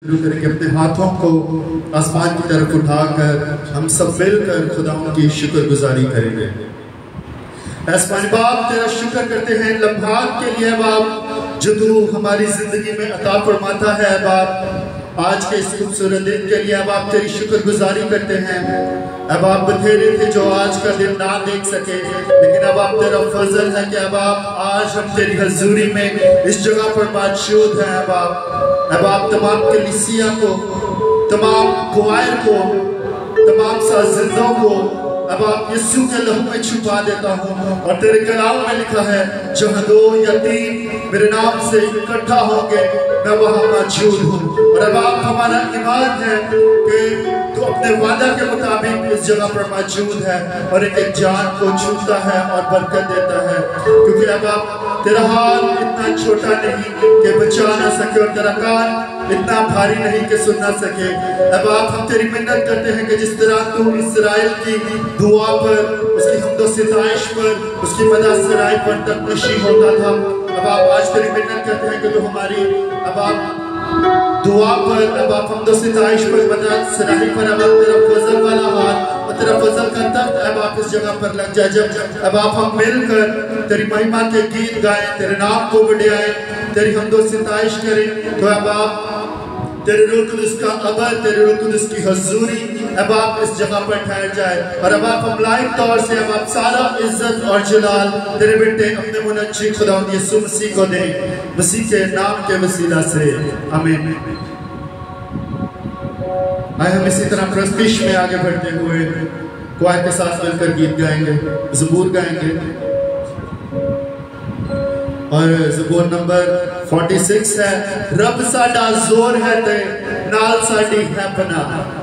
शुरू करेंगे अपने हाथों को आसमान की तरफ उठाकर हम सब मिलकर खुदाओं की शुक्रगुजारी करेंगे। आसमानी बाप तेरा शुक्र करते हैं लम्हात के लिए बाप जो तू हमारी जिंदगी में अता फरमाता है बाप। आज के इस खूबसूरत दिन के लिए अब आप तेरी शुक्रगुजारी करते हैं। अब आप बथेरे थे जो आज का दिन ना देख सके, लेकिन अब आप तेरा फजल है कि अब आप आज हम तेरी हजूरी में इस जगह पर मौजूद हैं। अब आप तमाम कलीसिया को, तमाम गुआर को, तमाम साजिंदों को अब आप यीशु के लहू में छुपा देता हूँ। और तेरे कलाम में लिखा है जहाँ दो या तीन मेरे नाम से इकट्ठा होंगे मैं वहाँ मौजूद हूँ। और अब आप हमारा ईमान है कि तू अपने वादा के मुताबिक इस जगह पर मौजूद है और एक जान को छूता है और बरकत देता है, क्योंकि अब आप तेरा हाथ इतना छोटा नहीं कि बचा ना सके और तेरा कान इतना भारी नहीं कि सुन ना सके। अब आप हम तेरी मिन्नत करते हैं कि जिस तरह तू इस्राएल की दुआ पर, उसकी हमदो सिताइश पर, उसकी मदद सराय पर तकनशी होता था, अब आप आज तेरी मिन्नत करते हैं कि तू हमारी अब आप दुआ पर, अब आप हमदो सिताइश पर, मदद सराय पर अब आप तेरा फजल वाला हाथ और तेरा फजल का तख्त अब आप इस जगह पर लग जाए। जब अब आप हम मिलकर तेरी महिमा के गीत गाएं, तेरे नाम को बढ़ाएं, तेरी हमदो सिताइश करें, तो अब आप तेरे रूह कुदस का अबर, तेरे रूह कुदस की हजूरी अब आप इस जगह पर ठहर जाए। और अब आप हम लाइव तौर से अब आप सारा इज्जत और जलाल तेरे बेटे अपने मुनज्जी खुदा यीशु मसीह को दे, मसीह के नाम के वसीला से आमीन। आए हम इसी तरह प्रस्तुति में आगे बढ़ते हुए क्वायर के साथ मिलकर गीत गाएंगे, ज़बूर गाएंगे। और ज़बूर नंबर 46 है, रब साडा जोर है ते नाल साडी है पनाह।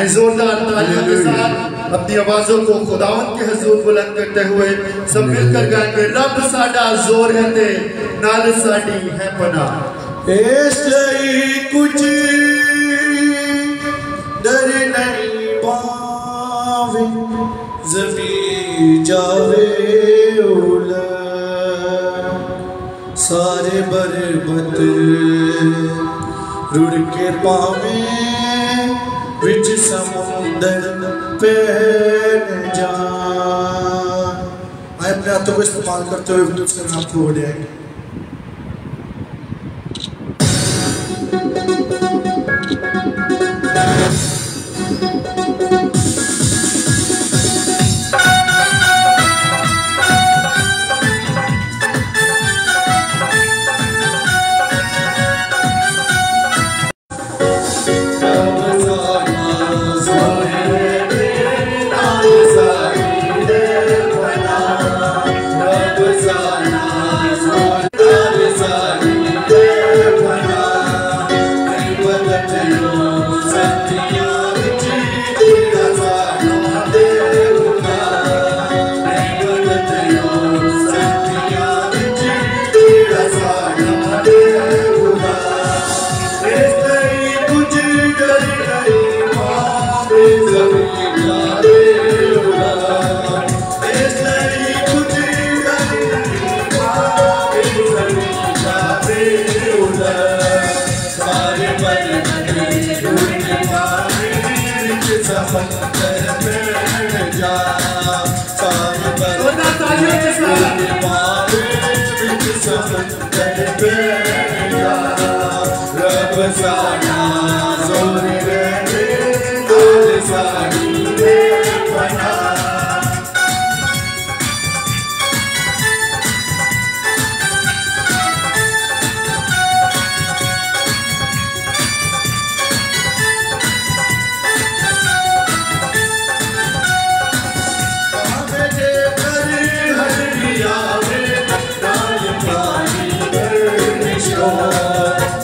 जोरदार तालियों के साथ अपनी आवाजों को खुदावंद के हुजूर बुलंद करते हुए सब मिलकर गाएंगे, रब साडा जोर है ते नाल साडी है पनाह। ऐसे कुछ डर नहीं पावे ज़मीं जावे उला, सारे बरबत रुड़ के पावे विच समुंदर पैन जा। आए अपने हाथों को इस्तेमाल करते हुए उसके नाम को बढ़ाएंगे।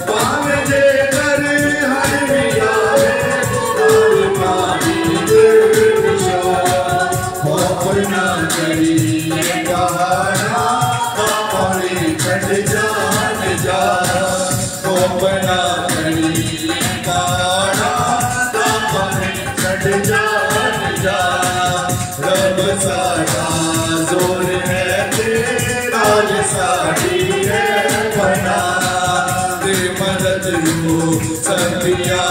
पावे दे कर हर सखिया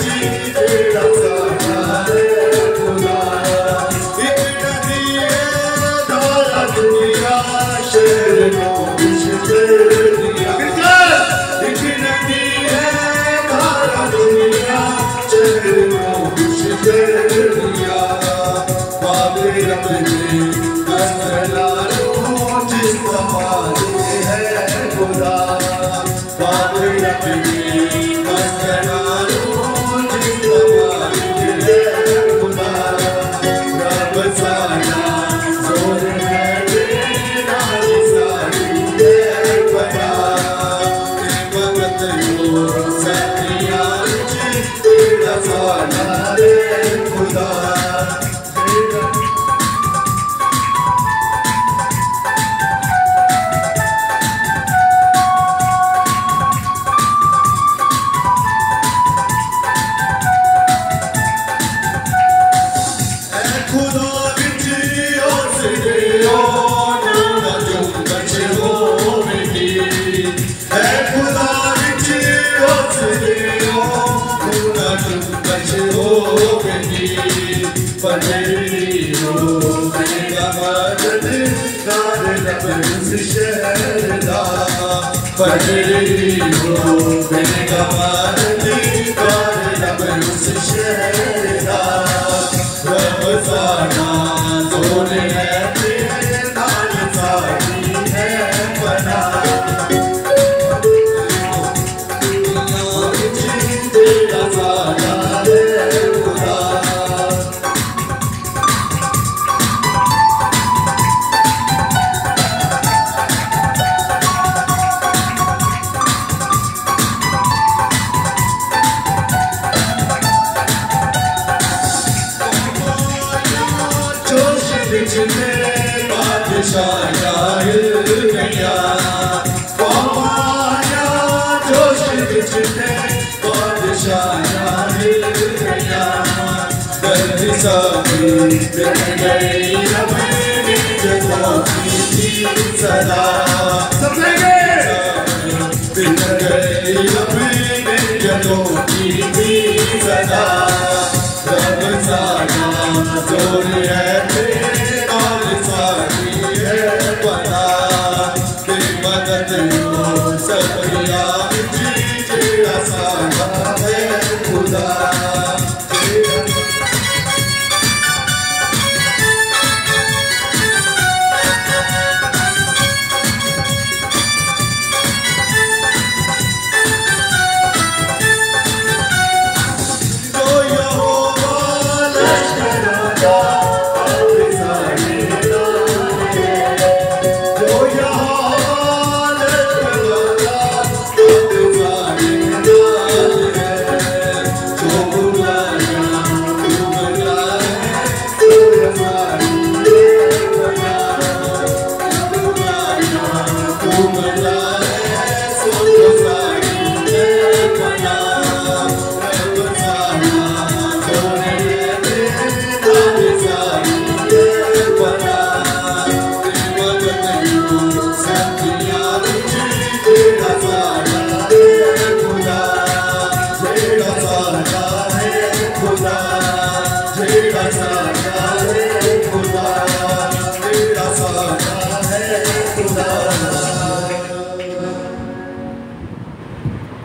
जी तेरा साना रे खुदा एक नदी है धारा दुनिया शहर को कुछ कर दिया एक नदी है धारा दुनिया शहर को कुछ कर दिया बाबे अपने असला जिस हमारे है खुदा बाबे अपने असला जिस हमारे है खुदा रब साना जोर है तेरा सारी है बड़ा भगत हो सखिया जी तेरा साना रे खुदा पटरी हो मैंने कमाल दी कार लब उस शहरा रब साना जोर है तेरे नाल सारी है बना तेरा साना रे खुदा सदा सदा रब साना जोर है तेरे नाल सारी है बना ते मदद हो सखिया जी तेरा साना है खुदा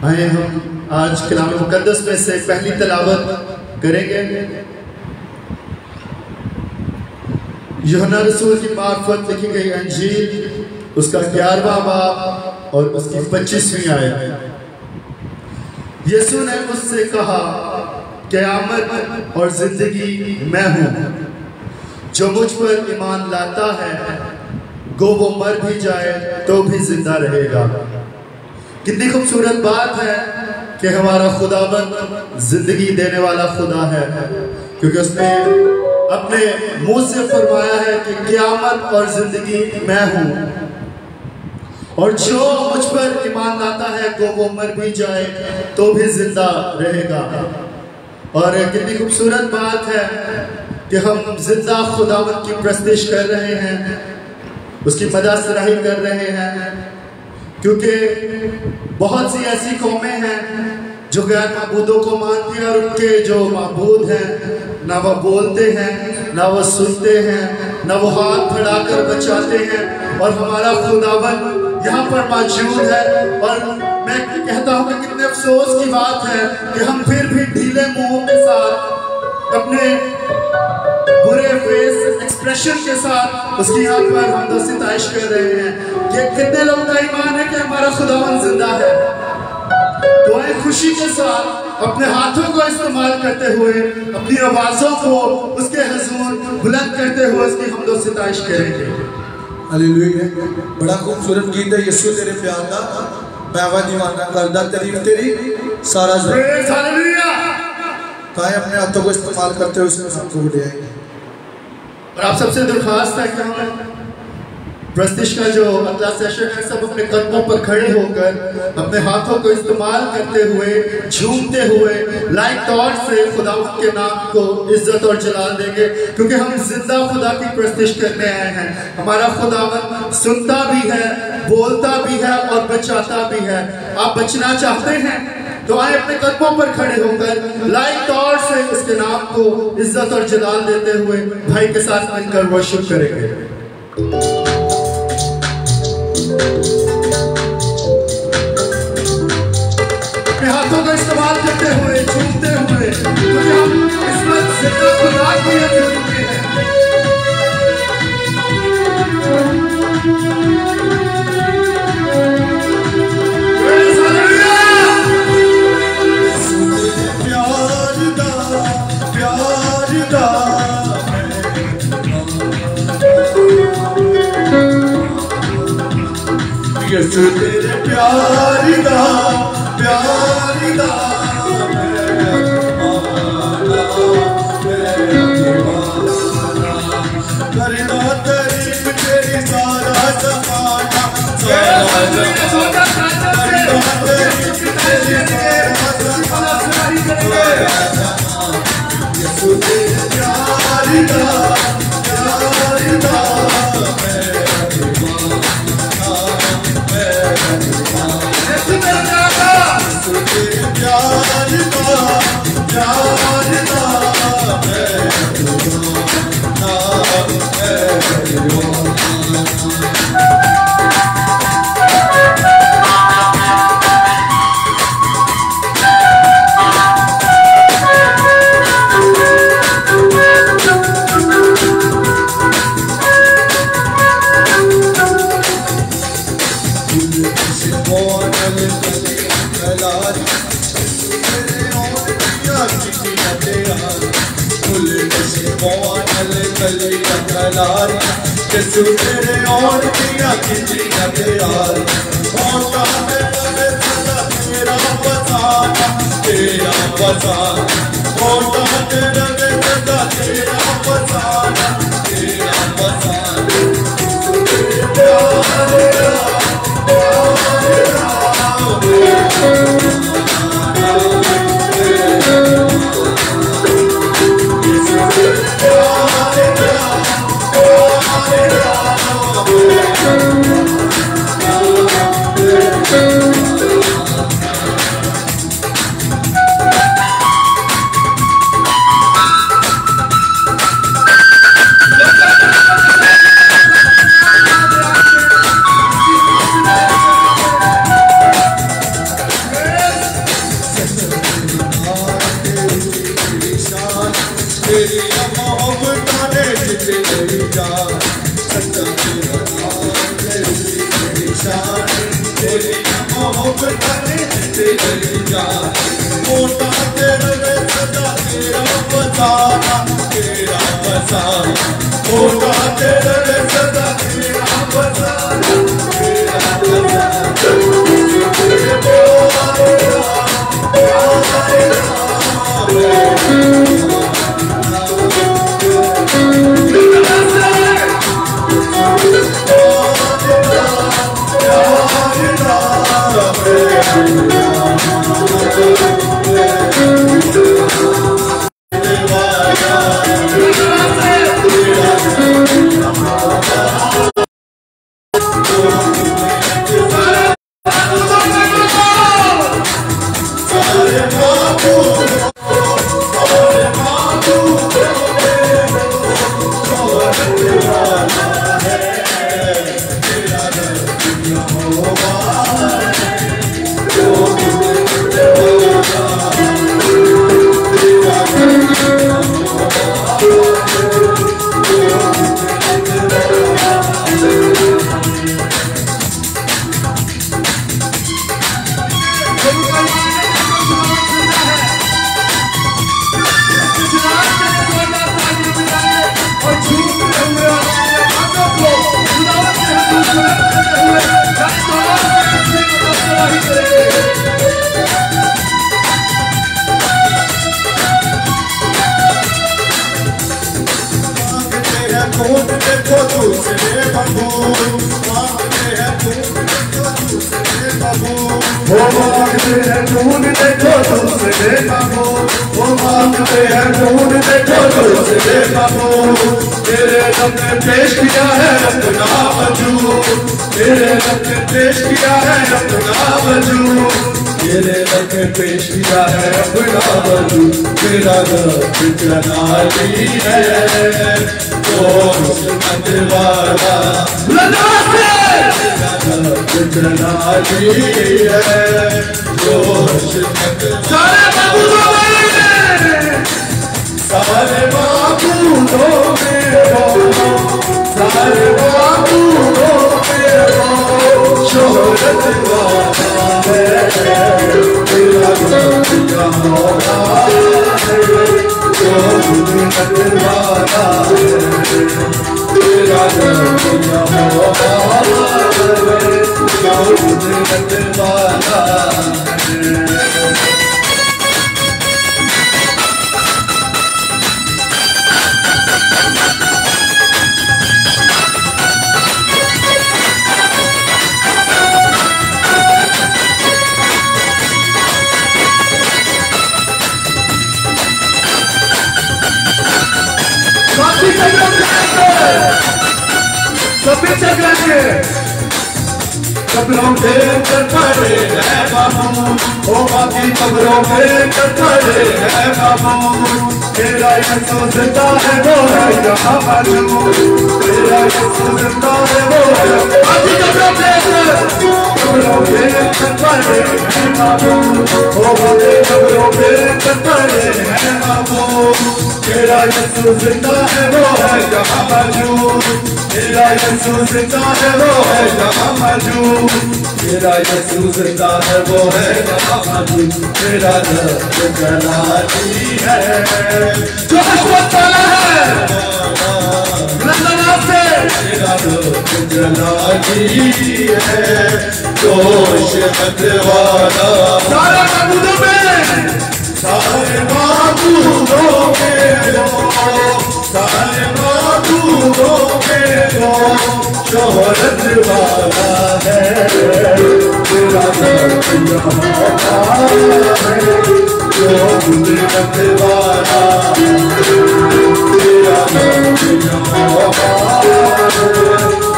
आए हम आज कलाम मुकद्दस में से पहली तिलावत करेंगे। यूहन्ना रसूल की मार्फत लिखी गई अंजील उसका 11वां बाब और उसकी 25वीं आयत। यीशु ने उससे कहा, क़यामत और जिंदगी मैं हूँ, जो मुझ पर ईमान लाता है गो वो मर भी जाए तो भी जिंदा रहेगा। कितनी खूबसूरत बात है कि हमारा खुदाबंद जिंदगी देने वाला खुदा है, क्योंकि उसने अपने मुंह से फरमाया है कि क़यामत और जिंदगी मैं हूँ, और जो मुझ पर ईमान लाता है को वो मर भी जाए तो भी जिंदा रहेगा। और कितनी खूबसूरत बात है कि हम जिंदा खुदावंद की प्रस्तिश कर रहे हैं, उसकी मदासराही कर रहे हैं, क्योंकि बहुत सी ऐसी कौमें हैं जो गैर माबूदों को मानती है और उनके जो माबूद हैं ना वो बोलते हैं, ना वो सुनते हैं, ना वो हाथ फैलाकर बचाते हैं। और हमारा खुदावन यहाँ पर मौजूद है। और मैं कहता हूँ कि कितने अफसोस की बात है कि हम फिर भी ढीले मुंहों के साथ, अपने बुरे फेस एक्सप्रेशन के साथ उसकी यहाँ पर हम सिताइश कर रहे हैं। कि कितने लोगों का ईमान है कि हमारा खुदावन जिंदा है। तो आए खुशी के साथ अपने हाथों को इस्तेमाल करते हुए, अपनी आवाज़ों को उसके हुजूर बुलंद करते हुए उसकी हमदो सिताइश करेंगे। हालेलुया। बड़ा खूबसूरत गीत है यीशु तेरे प्यार का, मैं दीवाना करदा तारीफ तेरी सारा हालेलुया। ताए अपने हाथों को इस्तेमाल करते हुए उसमें सबको बुलाएंगे। और आप सबसे दरख्वास्त है कि हम प्रस्तिश का जो अगला सेशन है सब अपने कदमों पर खड़े होकर अपने हाथों को इस्तेमाल करते हुए, झूमते हुए, लाइक तौर से खुदा के नाम को इज्जत और जलाल देंगे, क्योंकि हम जिंदा खुदा की प्रस्तिश करने आए हैं। हमारा खुदावन सुनता भी है, बोलता भी है और बचाता भी है। आप बचना चाहते हैं तो आए अपने कदमों पर खड़े होकर लाइक तौर से उसके नाम को इज्जत और जलाल देते हुए भाई के साथ मिलकर वर्शिप करेंगे। अपने हाथों का इस्तेमाल करते हुए, झूमते हुए, क्योंकि हम इस वक्त जिंदा खुदा को याद करते हैं। यीशु तेरे प्यार दा करना तारीफ तेरी सारा ज़माना, यीशु तेरे प्यार दा यीशु तेरे और दिया कितना प्यार, होता है सदा तेरा बसाना, तेरा बसाना, होता है सदा तेरा बसाना, तेरा बसाना। तेरे प्यार वो मांगते हैं ढूंढ देखो दूसरे बाबू, वो मांगते हैं ढूंढ देखो दूसरे बाबू। तेरे रब ने पेश किया है अपना वजूद, तेरे रब ने पेश किया है अपना वजूद, तेरे रब ने पेश किया है अपना वजूद। तेरा रब जलाली है तो किस्मत वाला, जलाली है जो किस्मत सारे बाबूदों में हो, सारे बाबूदों में हो, शोहरत वाला है तेरा रब मौला है जो किस्मत वाला है, तेरा रब मौला है जो किस्मत वाला है। सभी जगह के कब्रों पे पड़े हैं बाबू, ओ बाकी कब्रों पे पड़े हैं बाबू। तेरा यीशु जिंदा है वो है यहाँ मौजूद, तेरा यीशु जिंदा है वो है बाकी कब्रों पे पड़े हैं बाबू, ओ बाकी कब्रों पे पड़े हैं बाबू। तेरा यीशु जिंदा है वो है यहाँ मौजूद, तेरा यीशु जिंदा है वो है यहाँ मौजूद, तेरा यीशु जिंदा है वो है यहाँ मौजूद। तेरा रब जलाली है जो हशमत वाला है, तेरा रब जलाली है जो हशमत वाला। सारे बाबूदों में, सारे बाबूदों में हो, सारे बाबूदों में हो, शोहरत वाला है तेरा रब मौला है जो किस्मत वाला है, तेरा रब मौला है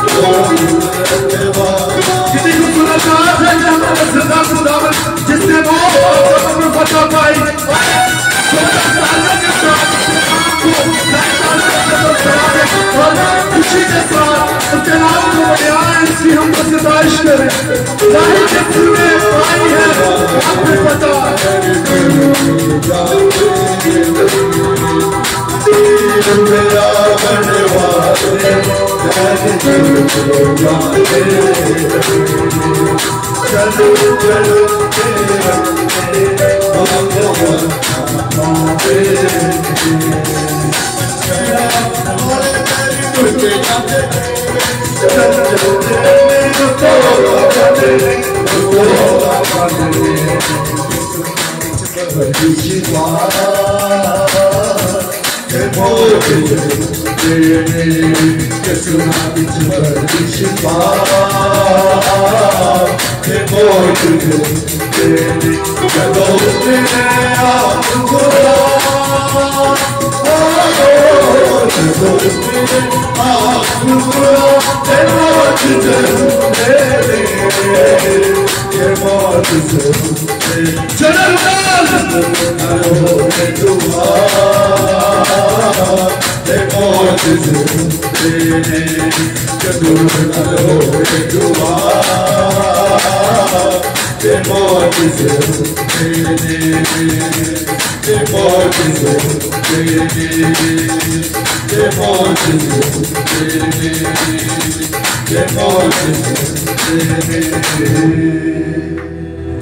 जो किस्मत वाला। कितनी खूबसूरत बात है जहाँ खुदावन जिसने वो फतह पाई, खुशी के साथ उसके नाम को बयान इसकी हम सताइश करें। जाहिर जिसने पाई है आपको पता मेरा बनवाते चलो चलो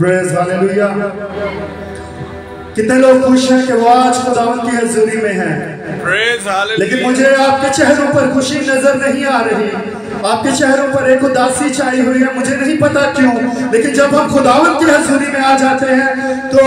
Praise Hallelujah। कितने लोग खुश हैं कि वो आज खुदावंद की हजूरी में हैं, लेकिन मुझे आपके चेहरों पर खुशी नजर नहीं आ रही, आपके चेहरों पर एक उदासी छाई हुई है, मुझे नहीं पता क्यों। लेकिन जब हम खुदावंद की हजूरी में आ जाते हैं तो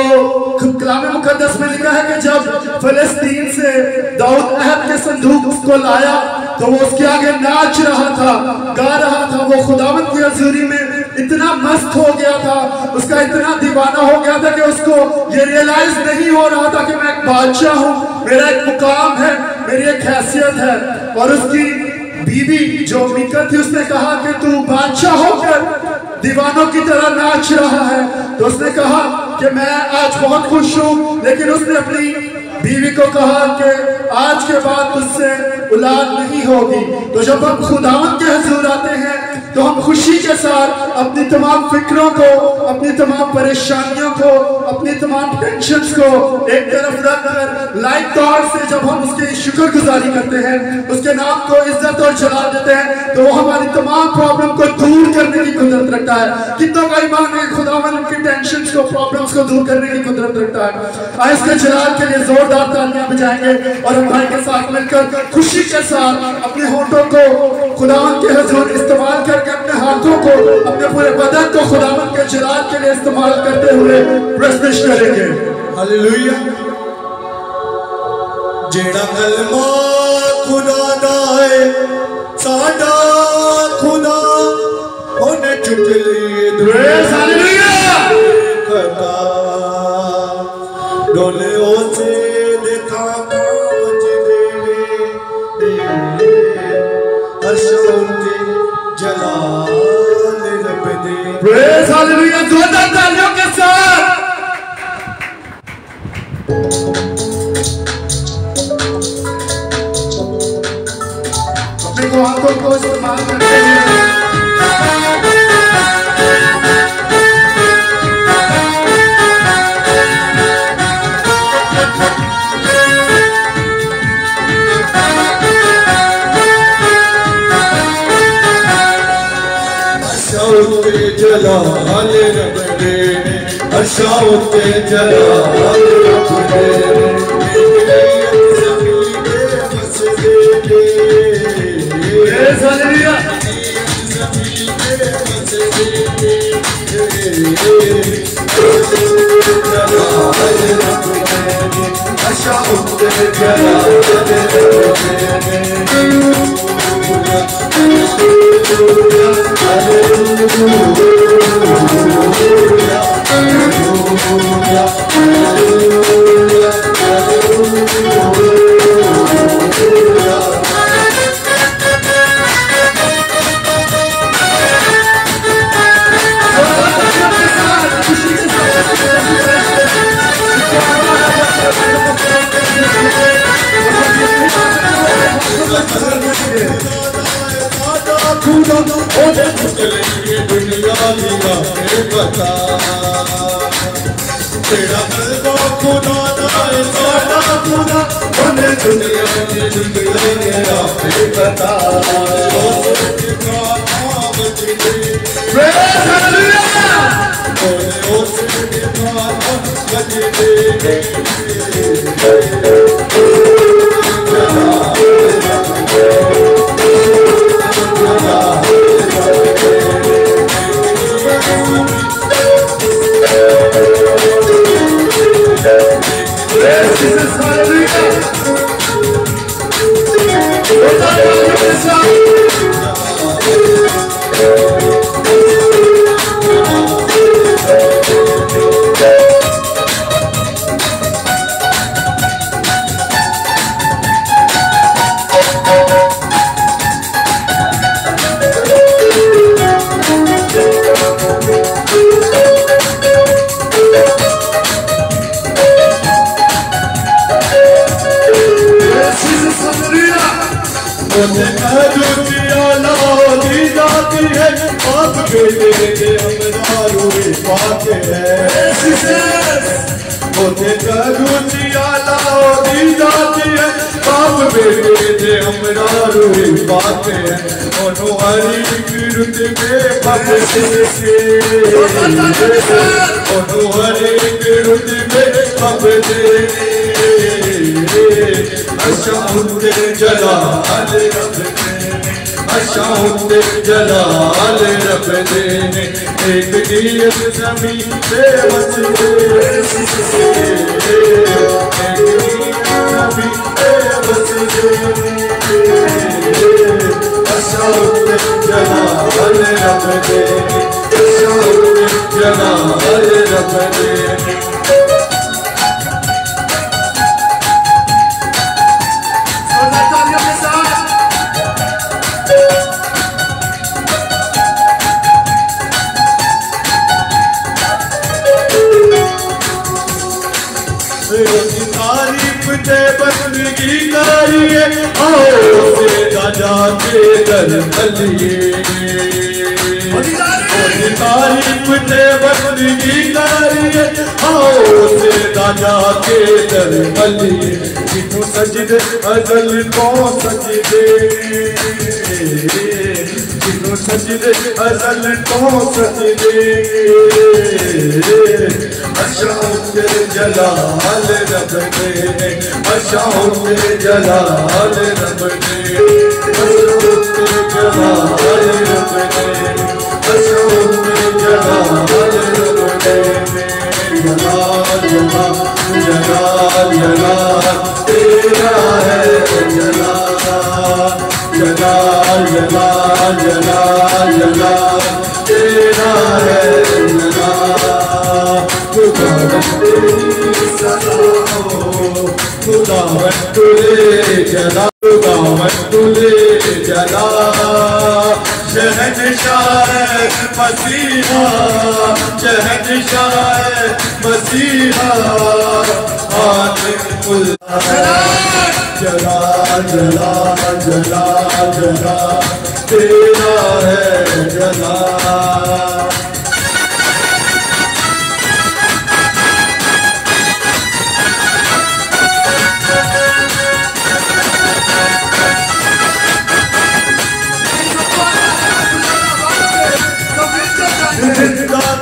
कलाम मुकद्दस में लिखा है कि जब फिलिस्तीन से दाऊद अहद के संदूक को लाया तो वो उसके आगे नाच रहा था, गा रहा था, वो खुदावंद की हजूरी में इतना मस्त हो गया था, उसका इतना दीवाना हो गया था कि उसको ये रियलाइज नहीं हो रहा था कि मैं एक बादशाह हूँ, मेरा एक मुकाम है, मेरी एक हैसियत है। और उसकी बीवी जो मीका थी उसने कहा कि तू बादशाह होकर दीवानों की तरह नाच रहा है। तो उसने कहा कि मैं आज बहुत खुश हूँ, लेकिन उसने अपनी बीवी को कहा कि आज के बाद तुझसे औलाद नहीं होगी। तो जब हम खुदावंद के हुजूर आते हैं तो हम खुशी के साथ अपनी तमाम फिक्रों को, अपनी तमाम परेशानियों को, अपनी तमाम टेंशन्स को एक तरफ रखकर लाइक तौर से जब हम उसकी शुक्रगुजारी करते हैं, उसके नाम को इज्जत और जलाल देते हैं, तो वो हमारी तमाम प्रॉब्लम को दूर करने की कुदरत रखता है। कितनों का ईमान है खुदावंद उनकी टेंशन्स को, प्रॉब्लम्स को दूर करने की कुदरत रखता है। आइए इसके जलाल के लिए जोरदार तालियां बजाएंगे और हम भाई के साथ मिलकर खुशी के साथ अपने होठों को खुदावंद के हुजूर इस्तेमाल करके, अपने हाथों को, अपने पूरे बदन को खुदावंद के जलाल के लिए इस्तेमाल करते हुए प्रस्तुत करेंगे। हालेलुया। जेड़ा कलमा खुदा दा है साडा खुदा ओने चुक लिए प्रेज़ हालेलुया। करता डोले ओसे देखा कांच देवे अशोक जलाल रब दे। Praise hallelujah. जोरदार तालियों के साथ अपने हाथों को इस्तेमाल करते हैं। जलाल रब दे, अशाउत जलाल रब दे, जलाल रब देने एक नीयत ज़मीं पे बस दे, एक नीयत ज़मीं पे बस दे, शौक़ जलाल रब दे, शौक़ जलाल रब दे। तारीफ ते बंदगी करिए, आओ से जाके दर मलिए। तारीफ ते बंदगी करिए, आओ से जाके दर मलिए। जिन्हों सजदे अज़ल को सजदे, जिन्हों सजदे अज़ल को सजदे। शौक़ जलाल रब दे, शौक़ जलाल रब दे, शौक़ जलाल रब दे, शौक़ जलाल रब दे। जलाल जलाल जलाल जलाल तेरा है, जलाल जलाल जलाल जलाल जलाल तेरा है, जलाल खुदावंद तेरी सदा हो, खुदावंद तुझे जला, खुदावंद तुझे जला। शहंशाह मसीहा, शहंशाह मसीहा, आतिकुल जला जला जला जला तेरा है, जला।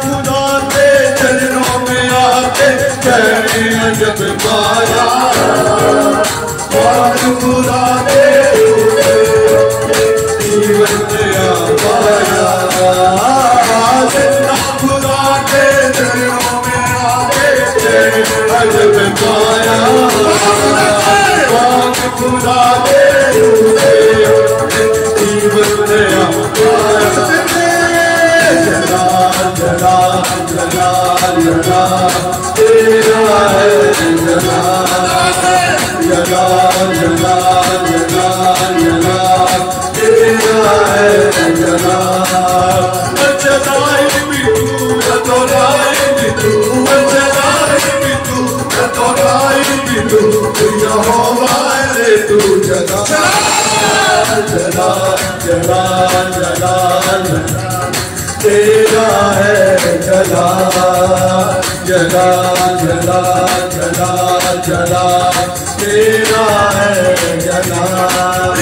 खुदा के चरणों में आके कहने जब पाया, और खुदा के जीवन नया पाया। खुदा के चरणों में आके कहने जब पाया, और खुदा के जीवन नया पाया। जलाल जलाल जलाल तेरा है, जलाल जलाल जलाल जलाल जलाल तेरा है, जलाल। जलाल भी तू, जलाल भी तू, जलाल भी तू, जलाल भी तू, यहोवा है तू, जलाल जलाल जलाल जलाल तेरा है, जलाल जलाल जलाल जलाल जलाल तेरा है, जलाल।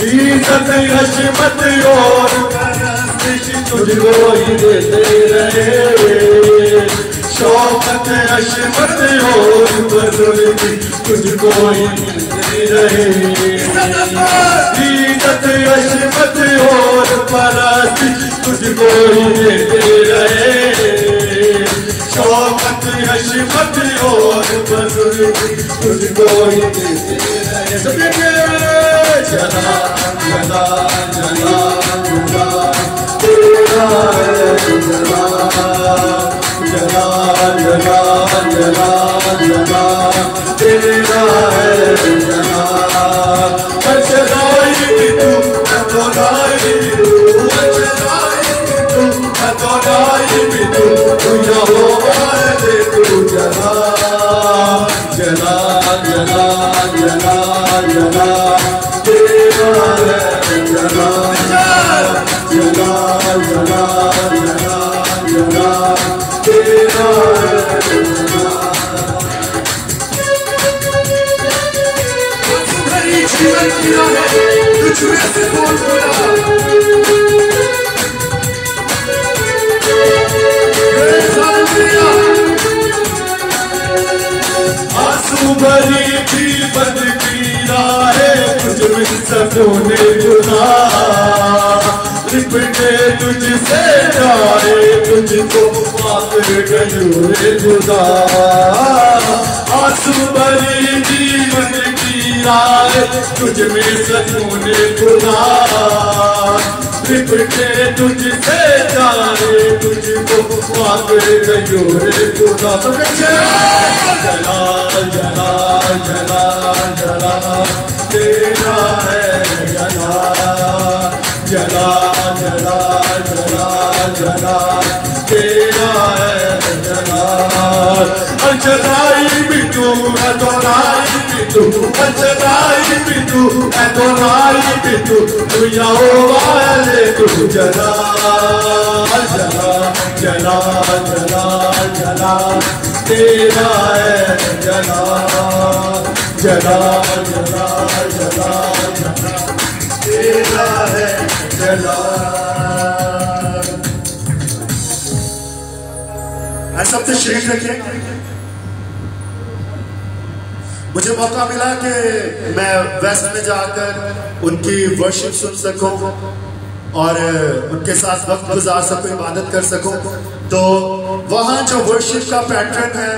इज्जत हशमत और तुझको ही देते रहे, शौकत हशमत और बजुर्गी तुझको ही मिलते रहे। इज्जत हशमत और परस्ती तुझको ही देते रहे, शौकत हशमत और बजुर्गी तुझको ही देते रहे। जला जला जला जला तेरा है, जलाल जलाल जलाल जलाल जलाल तेरा है, जलाल। अजलाई भी तू, अजलाई भी तू, अजलाई भी तू, अजलाई भी तू, तू यहोवा है तू, जलाल जलाल जलाल जलाल जलाल तेरा है, जलाल जलाल जलाल जलाल जलाल तेरा है, आंसू भरी थी बद की राहें, तुझ में सपनों ने जुदा तुझसे जाए तुझको पाकर गयो रे खुदा, आंसू भरी जीवन की राह तुझ में सुकून खुदा, लिपटे तुझसे जाए तुझको पाकर गयो रे खुदा। तो जला जला जला जला तेरा है जला जला जला जला जला तेरा है जला। अजराई भी तू अदोराई भी तू, अजराई भी तू अदोराई भी तू, तू यहोवा ले तू जला जला जला जला जला तेरा है जला जला जला जला जला तेरा है जला। सब तो शरीक रखे। मुझे मौका मिला कि मैं वेस्ट में जाकर उनकी वर्शिप सुन सकूं और उनके साथ वक्त गुजार सकूं, इबादत कर सकूं। तो वहाँ जो वर्शिप का पैटर्न है,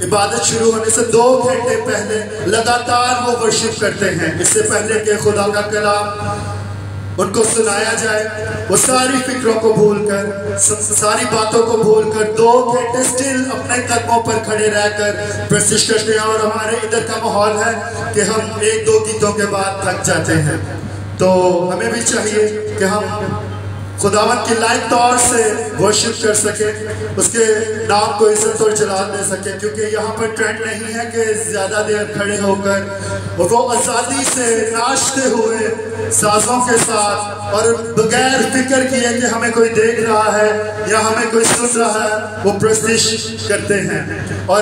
इबादत शुरू होने से 2 घंटे पहले लगातार वो वर्शिप करते हैं। इससे पहले कि खुदा का कलाम उनको सुनाया जाए, वो सारी फिक्रों को भूलकर, सारी बातों को भूलकर 2 घंटे स्टिल अपने कदमों पर खड़े रहकर प्रशिश करते हैं। और हमारे इधर का माहौल है कि हम 1-2 गीतों के बाद थक जाते हैं। तो हमें भी चाहिए कि हम खुदावंद की लाइव तौर से वर्शिप कर सके, उसके नाम को इज्जत और जलाल दे सके। क्योंकि यहाँ पर ट्रेंड नहीं है कि ज़्यादा देर खड़े होकर वो आज़ादी से नाचते हुए साजों के साथ और बगैर फिक्र किए कि हमें कोई देख रहा है या हमें कोई सुन रहा है, वो प्रस्तिश करते हैं। और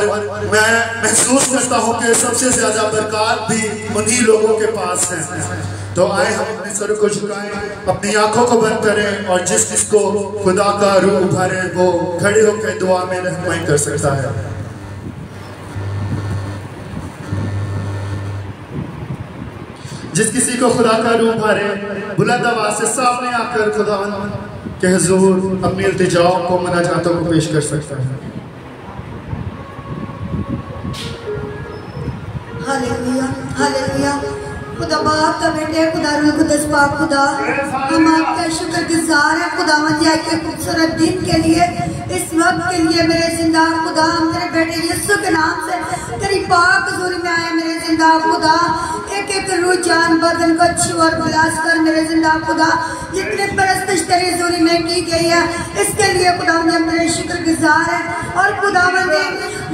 मैं महसूस करता हूँ कि सबसे ज़्यादा बरकत भी उन्हीं लोगों के पास है। तो आए हम अपने सर को झुकाएं, अपनी आंखों को बंद करें और जिस जिसको खुदा का रूह भरे वो खड़े होकर दुआ में रहनुमाई कर सकता है। जिस किसी को खुदा का रूह भरे बुलंद आवाज से सामने आकर खुदावंद के हुजूर अपनी इल्तिजाओं को, मुनाजातों को पेश कर सकता है। Hallelujah hallelujah. खुदा बाप का बेटे, खुदा रूह कुद्दस पाक खुदा, हम आपका शुक्रगुजार है खुदावंद जी के खूबसूरत दिन के लिए, इस वक्त के लिए मेरे जिंदा खुदा। हम तेरे बेटे यीशु के नाम से तेरी पाक हुजूरी में आए मेरे जिंदा खुदा। एक एक रूह जान बदन को छू और बिलास कर मेरे जिंदा खुदा। जितने परस्तिश तेरी हुजूरी में की गई है इसके लिए खुदावंद हम तेरे शुक्रगुजार है। और खुदावंद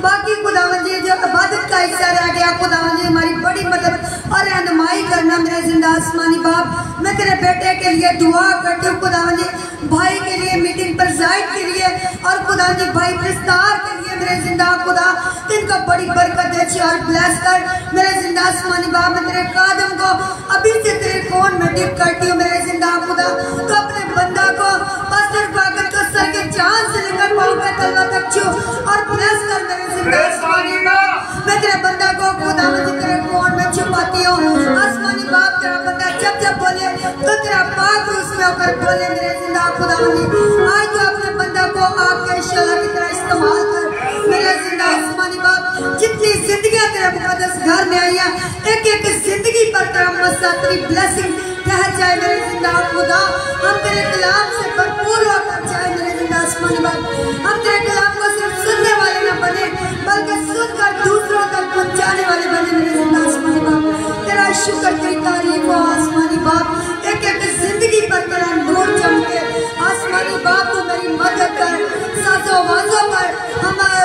बाकी खुदावंद जी जो इबादत का हिस्सा रह गया, खुदावंद जी हमारी बड़ी मदद और रहनुमाई करना मेरे जिंदा आसमानी बाप। मैं तेरे बेटे के लिए दुआ करती हूँ खुदावंद जी, भाई के लिए, मीटिंग पर जाहिद के लिए और खुदावंद जी भाई प्रस्तार के लिए मेरे जिंदा खुदा। इनको बड़ी बरकत दे और ब्लेस कर मेरे जिंदा आसमानी बाप। मैं तेरे कादम को अभी से तेरे कोन में डिप करती हूँ मेरे जिंदा खुदा। तो अपने बंदा को पास्टर पाकर को सर के चांद से लेकर पाँव पे तलवा तक छू और ब्लेस कर मेरे जिंदा आसमानी बाप। मैं तेरे बंदा को खुदावंद जी तेरे कोन में छुपाती हूँ आसमानी बाप। तेरा बंदा जब जब बोले तो तेरा पाक उसमें होकर बोले मेरे जिंदा खुदावंद जी। आज तो अपने बंदा को आपके शला की तरह इस्तेमाल कर मेरे जिंदा आसमानी बाप। जितनी जिंदगियां तेरे मुकद्दस घर में आई हैं, एक एक जिंदगी पर तेरा मसा तेरी ब्लेसिंग ठहर जाए मेरे जिंदा खुदा। हम तेरे कलाम से भरपूर होकर जाए मेरे जिंदा आसमानी बाप। हम तेरे कलाम को सिर्फ सुनने वाले न बने बल्कि सुनकर दूसरों तक पहुंचाने वाले बने मेरे जिंदा आसमानी बाप। तेरा शुक्र, तेरी तारीफ हो आसमानी बाप। एक एक जिंदगी पर तेरा नूर चमके आसमानी बाप। तू मेरी मदद कर, साजो वाजों पर हमारे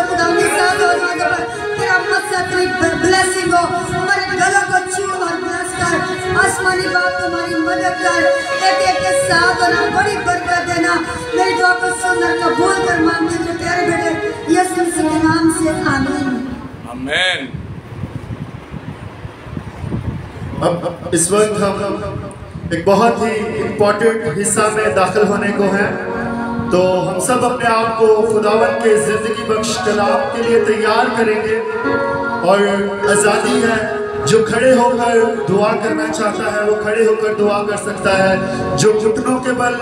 खुदा की साजो वाजों पर तेरा मसा तेरी ब्लेसिंग हो। हमारे गलों को छू और ब्लेस कर आसमानी बाप। तुम्हारी मदद कर, एक एक के साथ होना, बड़ी बरकत देना। मेरी दुआ को सुनकर कबूल कर मांगते हैं प्यारे बेटे यीशु मसीह के नाम से, आमीन आमीन। अब इस वक्त हम एक बहुत ही इम्पोर्टेंट हिस्सा में दाखिल होने को हैं। तो हम सब अपने आप को खुदावंद के जिंदगी बख्श कलाम के लिए तैयार करेंगे। और आज़ादी है जो खड़े होकर दुआ करना चाहता है वो खड़े होकर दुआ कर सकता है, जो घुटनों के बल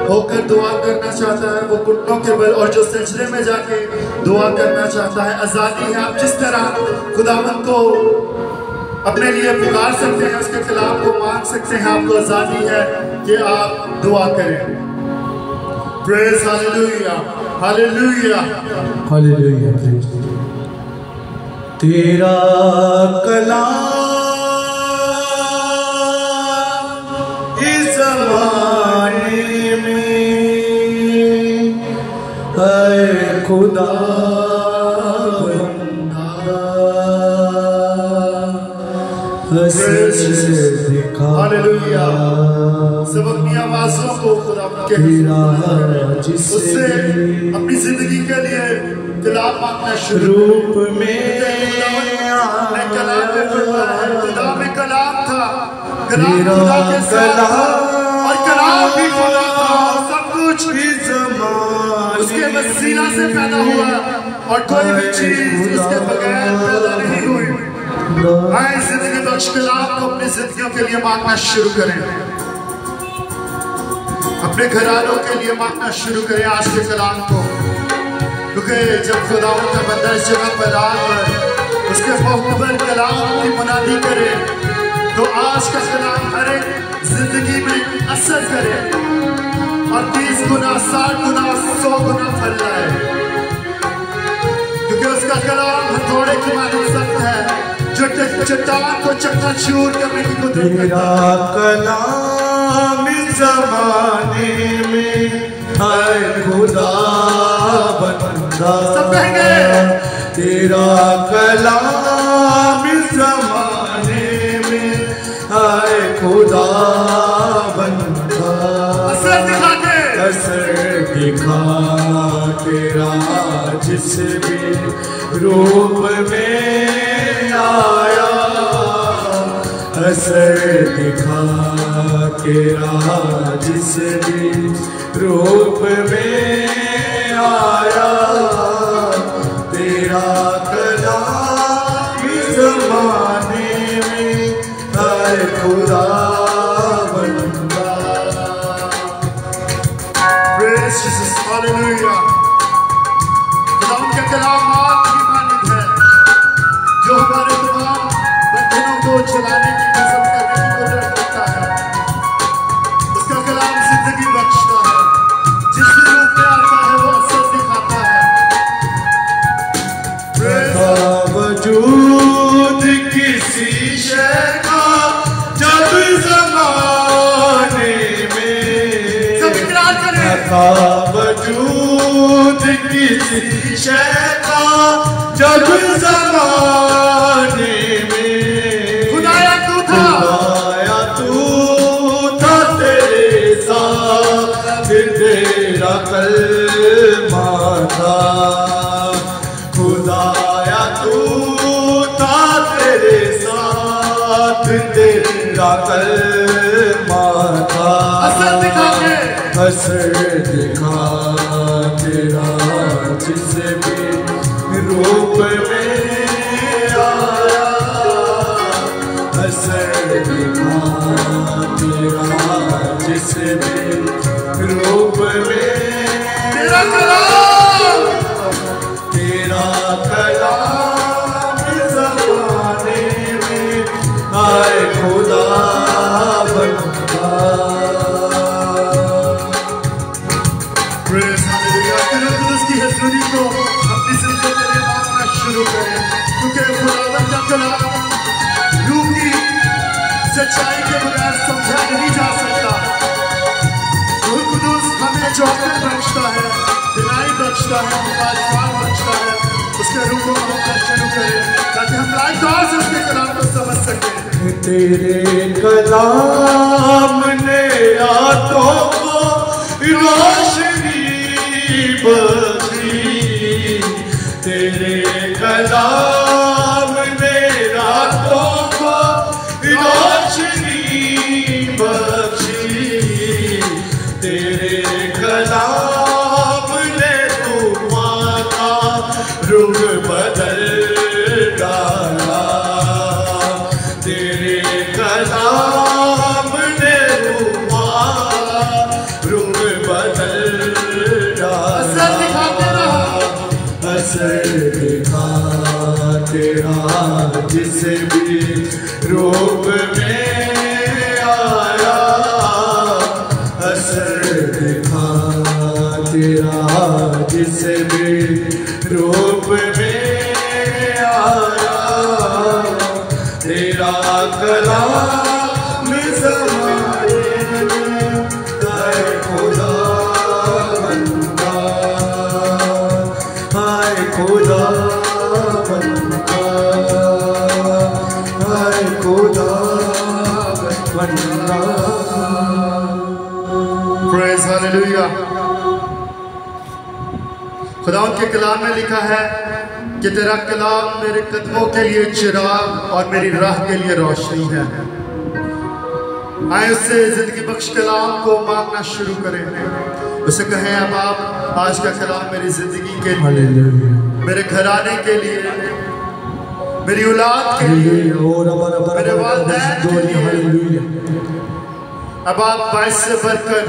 होकर दुआ करना चाहता है वो घुटनों के बल, और जो सजदे में जाके दुआ करना चाहता है। आज़ादी है, आप जिस तरह खुदावंद को अपने लिए पुकार सकते हैं, उसके खिलाफ को मांग सकते हैं। आपको आज़ादी है कि आप दुआ करें। Praise hallelujah, hallelujah, hallelujah. तेरा कलाम इस ज़माने में है खुदा बंदा, हालेलुया। सब अपनी आवाज़ों को खुदा के उससे अपनी जिंदगी के लिए कलाम मांगना शुरू। रूप में कलाम में खुदा है, खुदा में कलाम था, कलाम खुदा के साथ था और कलाम भी खुदा था। सब कुछ उसके वसीला से पैदा हुआ और कोई भी चीज उसके बगैर पैदा नहीं हुई। आए जिंदगी बख्श कलाम को अपनी जिंदगियों के लिए मांगना शुरू करें, अपने घरानों के लिए मांगना शुरू करें आज के कलाम को, क्योंकि जब खुदावंद का बंदा इस जगह पर आकर उसके मुकब्बल कलाम की मुनादी करे तो आज का कलाम हर एक जिंदगी में असर करे और 30 गुना 60 गुना 100 गुना फल लाए, क्योंकि उसका कलाम हथौड़े की मानिंद सख्त है जो चट्टान को चकनाचूर करने की कुदरत रखता है। तेरा कलाम इस ज़माने में है खुदा बंदा, सब कहेंगे तेरा कलाम इस ज़माने में है खुदा बंदा, असर दिखा के, असर दिखा तेरा जिस भी रूप में आया, असर दिखा तेरा जिस भी रूप में आया, तेरा कलाम इस ज़माने में है खुदा बंदा। Praise Jesus, hallelujah। खुदावंद का कलाम आग की मानिंद है जो हमारे तमाम बंधनों को चलाने की कसम करने की कुदरत रखता है। उसका कलाम जिंदगी बख्शता है, जिस भी रूप में आता है वो असर दिखाता है। वजूद किसी शय का जब ज़माने में, सब इकरार करें, वजूद किसी शय का जब ज़माने में, खुदाया तू था, खुदाया तू था, तेरे साथ तेरा कलमा था, खुदाया तू था, तेरे साथ तेरा कलमा था, असर दिखा के, असर दिखा तेरा जिस भी रूप में आया, असर दिखा तेरा जिस भी रूप में तेरा कलाम, तेरा कलाम इस ज़माने में आए खुदा बंदा। Praise hallelujah। कुदरत की हज़ूरी को अपनी जिंदगी के लिए मांगना शुरू करें, क्योंकि खुदावंद का कलाम रूह की सच्चाई के बगैर समझा नहीं जा सकता। रूह कुदूस हमें चौकट बख्शता है, दिनाई बख्शता है, मुकाशफात बख्शता है। उसके रूह को मांगना शुरू करें ताकि हम लाइक तौर से उसके कलाम को समझ सकें। तेरे कलाम ने रातों को रोशनी बख्शी, तेरे कलाम ने रातों को रोशनी बख्शी, तेरे कलाम ने तूफान का रुख बदल डाला, जिस भी रूप में आया, असर दिखा तेरा जिस भी रूप में आया, तेरा कलाम ज़माने में है खुदा बंदा, हाय खुदा बंदा, हाय खुदा बंदा। Praise hallelujah. खुदा के कलाम में लिखा है कि तेरा कलाम मेरे कदमों के लिए चिराग और मेरी राह के लिए रोशनी है। आए उससे जिंदगी बख्श कलाम को मांगना शुरू करें। उसे कहें अब आप आज का कलाम मेरी जिंदगी के लिए, मेरे घराने के लिए, मेरी औलाद के लिए, मेरे वालिदैन के लिए, अब आप बाइस से बरकत,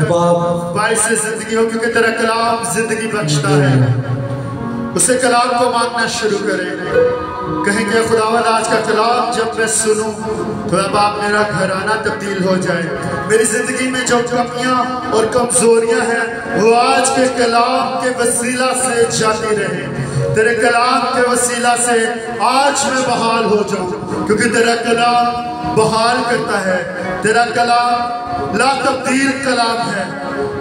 बाइस से जिंदगी हो, क्योंकि तेरा कलाम जिंदगी बख्शता है। उसे कलाम को मांगना शुरू करें। कहेंगे खुदावंद आज का कलाम जब मैं सुनूं तो अब आप मेरा घराना तब्दील हो जाए। मेरी जिंदगी में जो कमियां और कमजोरियां हैं वो आज के कलाम के वसीला से जाती रहे। तेरे कलाम के वसीला से आज मैं बहाल हो जाऊं, क्योंकि तेरा कलाम बहाल करता है। तेरा कलाम ला तब्दील कलाम है।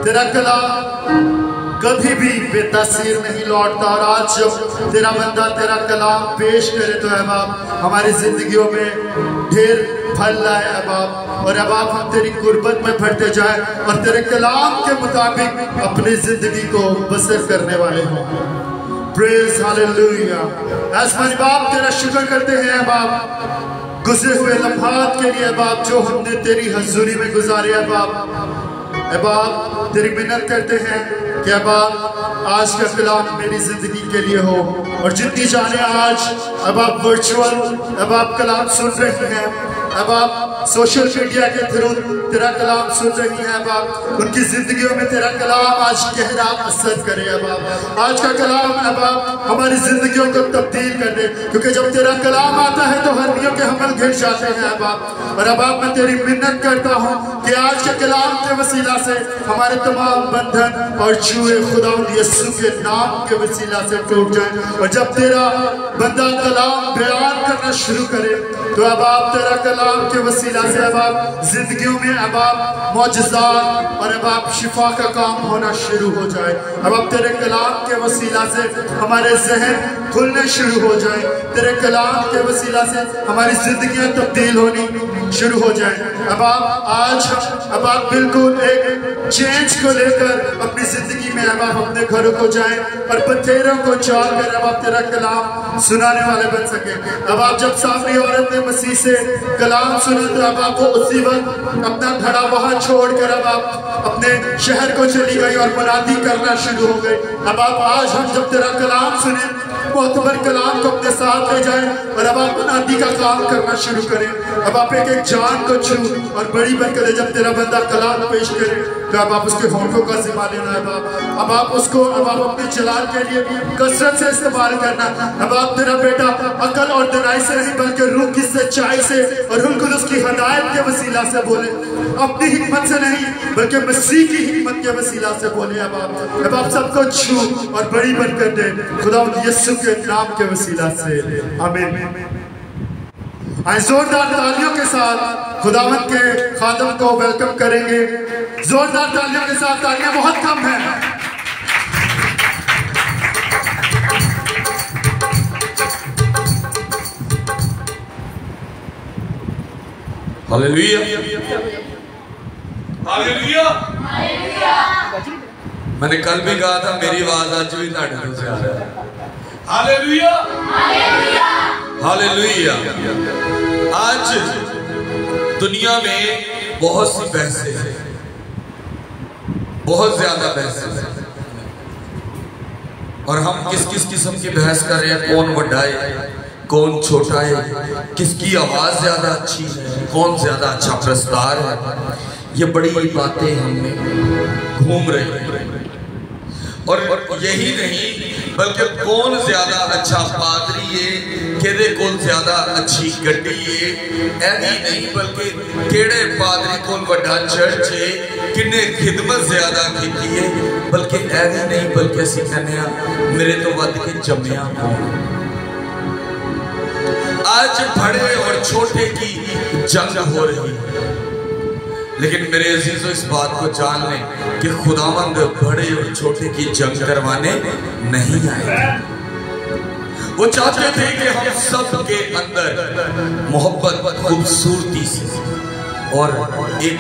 तेरा कलाम कभी भी बेतासीर नहीं लौटता। और आज जब तेरा बंदा तेरा कलाम पेश करे तो अब आप हमारी जिंदगियों में ढेर फल लाए अब आप, और अब आप हम तेरी गुर्बत में बढ़ते जाए और तेरे कलाम के मुताबिक अपनी जिंदगी को बसर करने वाले हों। Praise hallelujah. आसमानी बाप तेरा शुक्र करते हैं अब आप गुजरे हुए लम्हात के लिए, अब आप जो हमने तेरी हजूरी में गुजारे। अब आप तेरी मिन्नत करते हैं कि अब आप आज का कलाम मेरी जिंदगी के लिए हो। और जितनी जाने आज अब आप वर्चुअल अब आप कलाम सुन रही हैं, अब आप सोशल मीडिया के थ्रू तेरा कलाम सुन रही हैं, अब आप उनकी जिंदगियों में तेरा कलाम आज गहरा असर करे। अब आप आज का कलाम अब आप हमारी जिंदगियों को तब्दील कर दे, क्योंकि जब तेरा कलाम आता है तो हड्डियों के हमल घिर जाते हैं। अब आप और अब आप मैं तेरी मिन्नत करता हूँ कि आज के कलाम के वसीला से हमारे तमाम बंधन और छुए खुदावंद यीशु के नाम के वसीला से टूट जाए। और जब तेरा बंदा कलाम बयान करना शुरू करे तो अब आप तेरा कलाम के वसीला से अब आप जिंदगियों में अब आप मौजज़ात और अब आप शिफा का काम होना शुरू हो जाए। अब आप तेरे कलाम के वसीला से हमारे जहन खुलने शुरू हो जाए। तेरे कलाम के वसीला से हमारी जिंदगियां तब्दील होनी शुरू हो जाए। अब आप आज अब आप बिल्कुल एक चेंज को लेकर अपनी जिंदगी में अब आप अपने घरों को जाएं और बतेरों को चाल कर अब आप तेरा कलाम सुनाने वाले बन सके। अब आप जब सामरी औरत ने मसीह से कलाम सुना तो अब आपको उसी वक्त अपना घड़ा वहां छोड़कर अब आप अपने शहर को चली गई और मुनादी करना शुरू हो गई। अब आप आज हम जब तेरा कलाम सुने मोतबर कलाम को अपने साथ ले जाएं और अब आप मुनादी का काम करना शुरू करें। अब आप एक एक जान को छू और बड़ी बरकत जब तेरा बंदा कलाम पेश करे तो अब आप उसके होठों का जिम्मा लेना है। अब आप उसको अब आप अपने चलान के लिए कसरत से इस्तेमाल करना। अब आप तेरा बेटा अकल और दिनाई से नहीं बल्कि रूह की सच्चाई से और हुल उसकी हदायत के वसीला से बोले, अपनी हिम्मत से नहीं बल्कि मसीह की हिम्मत के वसीला से बोले। अब आप सबको छू और बड़ी बरकत दे खुदा यीशु के नाम के वसीला से, आमीन। आए जोरदार तालियों के साथ खुदावंद के खादम को वेलकम करेंगे। जोरदार तालियों के साथ, तालियां बहुत कम है। Hallelujah, hallelujah. मैंने कल भी कहा था मेरी आवाज आज भी ताड़े से आ रहा है। Hallelujah, hallelujah. आज दुनिया में बहुत सी बहसें हैं, बहुत ज्यादा बहसें हैं, और हम किस किस किस्म की बहस कर रहे हैं। कौन बड़ा है, कौन छोटा है, किसकी आवाज ज्यादा अच्छी है, कौन ज्यादा अच्छा प्रस्तार है, ये बड़ी बातें हमें घूम रही हैं। और यही नहीं बल्कि कौन ज्यादा अच्छा पादरी है, केदे कोल ज्यादा अच्छी गड्डी है, ऐवी नहीं बल्कि केड़े पादरी कोल वड्डा चर्च है, किन्ने खिदमत ज्यादा की है, बल्कि ऐवी नहीं बल्कि असी कहने मेरे तो वध के जम्मिया कौन। आज बड़े और छोटे की जंग हो रही है, लेकिन मेरे अजीजों इस बात को जान लें कि खुदावंद बड़े और छोटे की जंग करवाने नहीं आए। वो चाहते थे कि हम सब के अंदर मोहब्बत खूबसूरती से और एक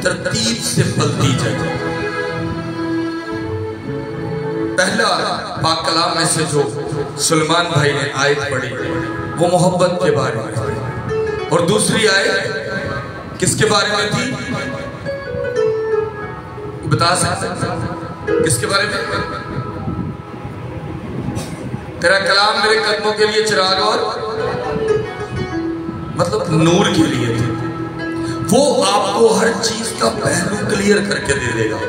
तरतीब से पलती जाए। पहला पाक कलाम में से जो सुलेमान भाई ने आयत पढ़ी वो मोहब्बत के बारे में थी, और दूसरी आयत किसके बारे में थी? बता सकते किसके बारे में? तेरा कलाम मेरे कदमों के लिए चिराग और मतलब नूर के लिए थे। वो आपको हर चीज का पहलू क्लियर करके दे देगा।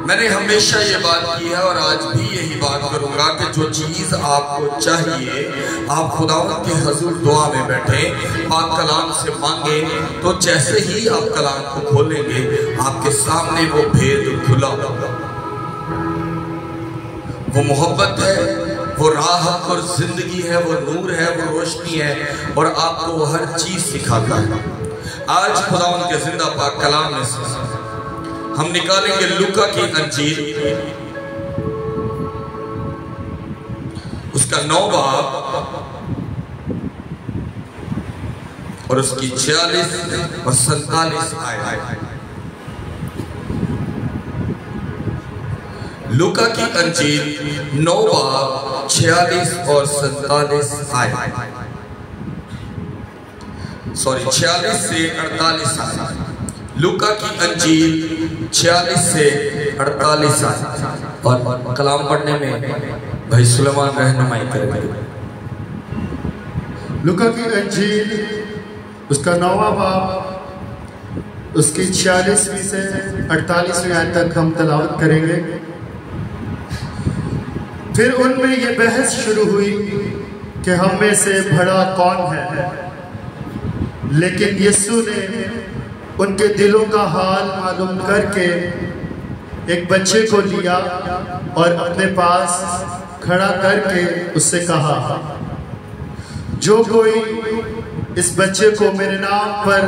मैंने हमेशा ये बात की है और आज भी यही बात करूंगा कि जो चीज आपको चाहिए आप खुदावंद के हुजूर दुआ में बैठे पाक कलाम से मांगे, तो जैसे ही आप कलाम को खोलेंगे आपके सामने वो भेद खुला होगा। वो मोहब्बत है, वो राह और जिंदगी है, वो नूर है, वो रोशनी है, और आपको वो हर चीज सिखाता है। आज खुदावंद के जिंदा पाक कलाम में से हम निकालेंगे लूका की अंजील, उसका 9 बाब और उसकी 46 और 47 आयत। लूका की अंजील 9 बाब 46 और 47 आयत, सॉरी 46 से 48 आयत। लूका की अंजील 46 से 48 आयत, और कलाम पढ़ने में भाई सुलेमान रहनुमाई करेंगे। लूका की अंजील उसका 9वां बाब उसकी 46वीं से 48वीं आयत तक हम तलावत करेंगे। फिर उनमें ये बहस शुरू हुई कि हम में से बड़ा कौन है, लेकिन यीशु ने उनके दिलों का हाल मालूम करके एक बच्चे को लिया और अपने पास खड़ा करके उससे कहा, जो कोई इस बच्चे को मेरे नाम पर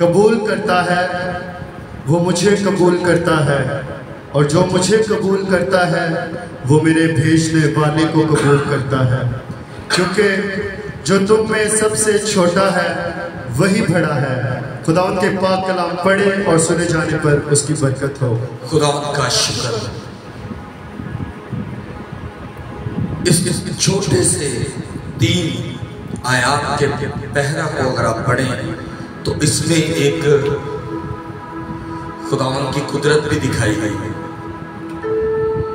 कबूल करता है वो मुझे कबूल करता है, और जो मुझे कबूल करता है वो मेरे भेजने वाले को कबूल करता है, क्योंकि जो तुम में सबसे छोटा है वही बड़ा है। खुदावंद के पाक कलाम पढ़े और सुने जाने पर उसकी बरकत हो। खुदावंद का शुक्र। इस छोटे से 3 आयात के पहरा को अगर आप पढ़ें तो इसमें एक खुदावंद की कुदरत भी दिखाई गई है।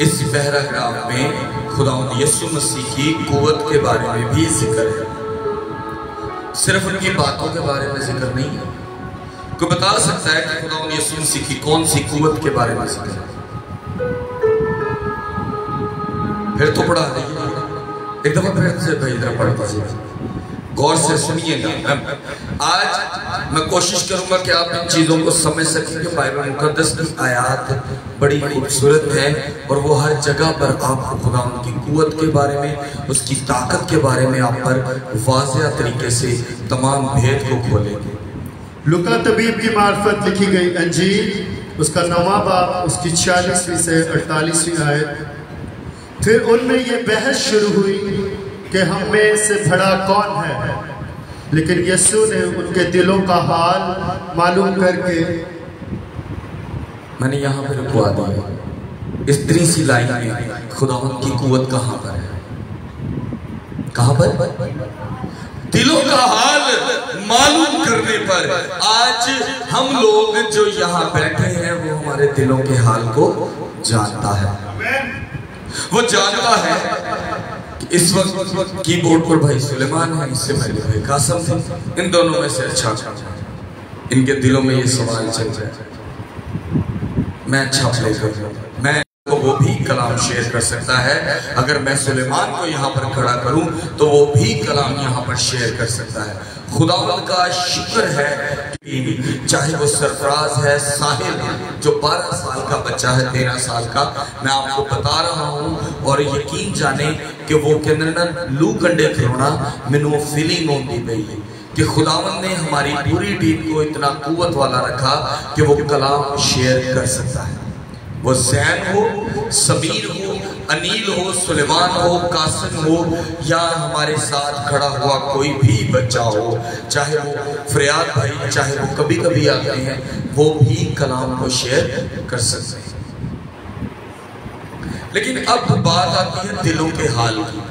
इस पैराग्राफ में खुदावंद यीशु मसीह की कुव्वत के बारे में भी जिक्र है, सिर्फ उनकी बातों के बारे में जिक्र नहीं है। कोई बता सकता है कि खुदावंद यीशु मसीह की कौन सी कुव्वत के बारे में जिक्र है? फिर तो पढ़ा नहीं, एक दफा फिर से भाई इधर पढ़ दीजिए, गौर से सुनिएगा। आज मैं कोशिश करूंगा कि आप इन चीजों को समझ सकें। बाइबल मुकद्दस की आयत बड़ी खूबसूरत है और वो हर जगह पर आपको खुदावंद की कुव्वत के बारे में, उसकी ताकत के बारे में आप पर वाज़ेह तरीके से तमाम भेद को खोलेंगे। लूका तबीब की मार्फत लिखी गई अंजील उसका 9वां बाब उसकी 46वीं से 48वीं आयत। फिर उनमें ये बहस शुरू हुई कि हम में से बड़ा कौन है, लेकिन यीशु ने उनके दिलों का हाल मालूम करके, मैंने यहाँ पे रुकवा दिया इतनी सी लाइन में खुदावंद की कुव्वत कहाँ पर है? कहाँ पर? दिलों का हाल मालूम करने पर। आज हम लोग जो यहाँ बैठे हैं वो हमारे दिलों के हाल को जानता है। वो जानता है कि इस वक्त कीबोर्ड पर भाई सुलेमान है, इससे पहले भाई कासम थे। इन दोनों में से अच्छा इनके दिलों में ये सवाल चल रहा है, मैं अच्छा प्ले करूँ, मैं को वो भी कलाम शेयर कर सकता है। अगर मैं सुलेमान को यहाँ पर खड़ा करूँ तो वो भी कलाम यहाँ पर शेयर कर सकता है। खुदावंद का शुक्र है, चाहे वो सरफराज है, साहिल जो 12 साल का बच्चा है, 13 साल का, मैं आपको बता रहा हूँ और यकीन जाने कि वो कहते लू कंडे खिलौना मैनू फीलिंग होती पई है कि खुदावंद ने हमारी पूरी टीम को इतना कुव्वत वाला रखा कि वो कलाम शेयर कर सकता है। वो जैन हो, समीर हो, अनील हो, सुलेमान हो, कासिम हो या हमारे साथ खड़ा हुआ कोई भी बच्चा हो, चाहे वो फरियाद भाई, चाहे वो कभी कभी आते हैं, वो भी कलाम को शेयर कर सकते हैं। लेकिन अब बात आती है दिलों के हाल की।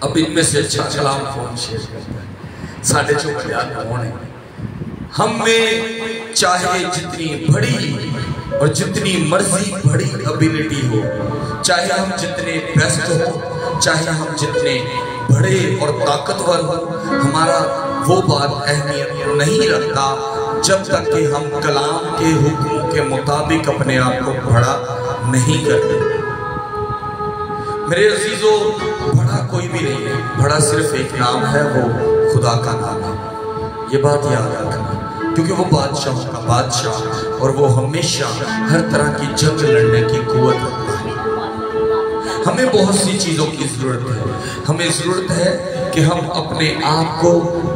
अब इनमें से अच्छा कलाम कौन शेयर करता है? साढ़े जो फरियाद कौन है? हम में चाहे जितनी बड़ी और जितनी मर्जी बड़ी एबिलिटी हो, चाहे हम जितने बेस्ट हो, चाहे हम जितने बड़े और ताकतवर हो, हमारा वो बात अहमियत नहीं रखता जब तक कि हम कलाम के हुक्मों के मुताबिक अपने आप को बड़ा नहीं करते। मेरे अजीजों, बड़ा कोई भी नहीं है, बड़ा सिर्फ एक नाम है, वो खुदा का नाम है। ये बात याद रखना, क्योंकि वो बादशाह का बादशाह और वो हमेशा हर तरह की जंग लड़ने की कुव्वत रखता है। हमें बहुत सी चीज़ों की ज़रूरत है। हमें ज़रूरत है कि हम अपने आप को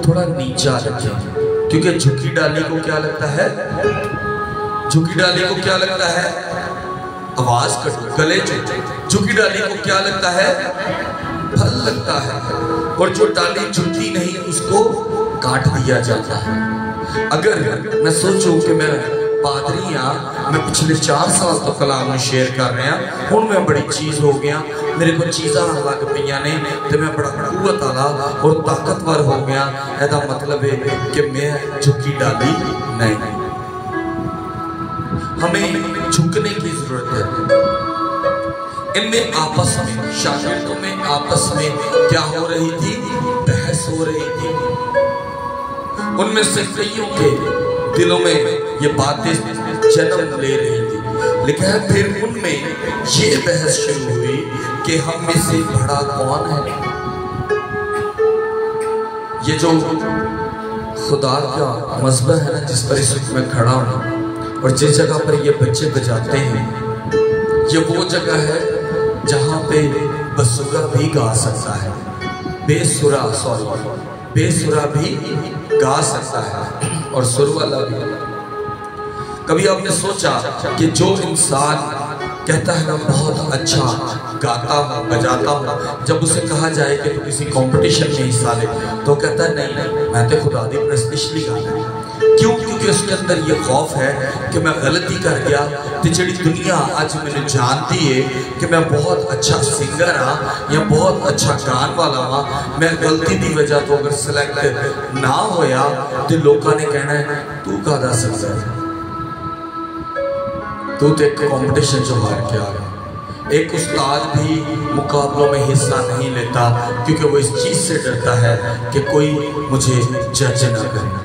थोड़ा नीचा रखें, क्योंकि झुकी डाली को क्या लगता है? झुकी डाली को क्या लगता है? आवाज़ कट गले झुकी डाली को क्या लगता है? फल लगता है। और जो डाली झुकती नहीं उसको काट दिया जाता है। अगर मैं सोचूं कि मैं पादरी हाँ, मैं पिछले 4 साल तो कलाम शेयर कर रहा हूँ, हुण मैं बड़ी चीज़ हो गया, मेरे को चीज़ां लग पईयां ने ते मैं बड़ा कुव्वत वाला और ताकतवर हो गया। ऐसा मतलब है कि मैं झुकी डाली नहीं। हमें झुकने की जरूरत है। इनमें आपस में, शागिर्दों में आपस में क्या हो रही थी? बहस हो रही थी। उनमें से कईयों के दिलों में ये बातें जन्म ले रही थी। लेकिन फिर उनमें ये बहस शुरू हुई कि हम में से बड़ा कौन है। ये जो खुदा का मज़बा है ना, जिस पर इस वक्त मैं खड़ा हूँ और जिस जगह पर ये बच्चे बजाते हैं, ये वो जगह है जहाँ पे बसुरा भी गा सकता है, बेसुरा भी गा सकता है और सुर वाला भी। कभी आपने सोचा कि जो इंसान कहता है ना बहुत अच्छा गाता हूँ बजाता हूँ, जब उसे कहा जाए कि तो किसी कंपटीशन में हिस्सा ले तो कहता है नहीं मैं तो खुदा दी प्रस्तिशली गाना। क्यों? क्योंकि उसके अंदर ये खौफ है कि मैं गलती कर गया तो जी दुनिया आज मैंने जानती है कि मैं बहुत अच्छा सिंगर हाँ या बहुत अच्छा गान वाला हाँ, मैं गलती की वजह तो अगर सिलेक्ट ना होया तो लोगों ने कहना है तू गा सकता है, तू तो एक कॉम्पिटिशन जो हार के आ गया। एक उस्ताद भी मुकाबलों में हिस्सा नहीं लेता क्योंकि वो इस चीज़ से डरता है कि कोई मुझे जज ना करे।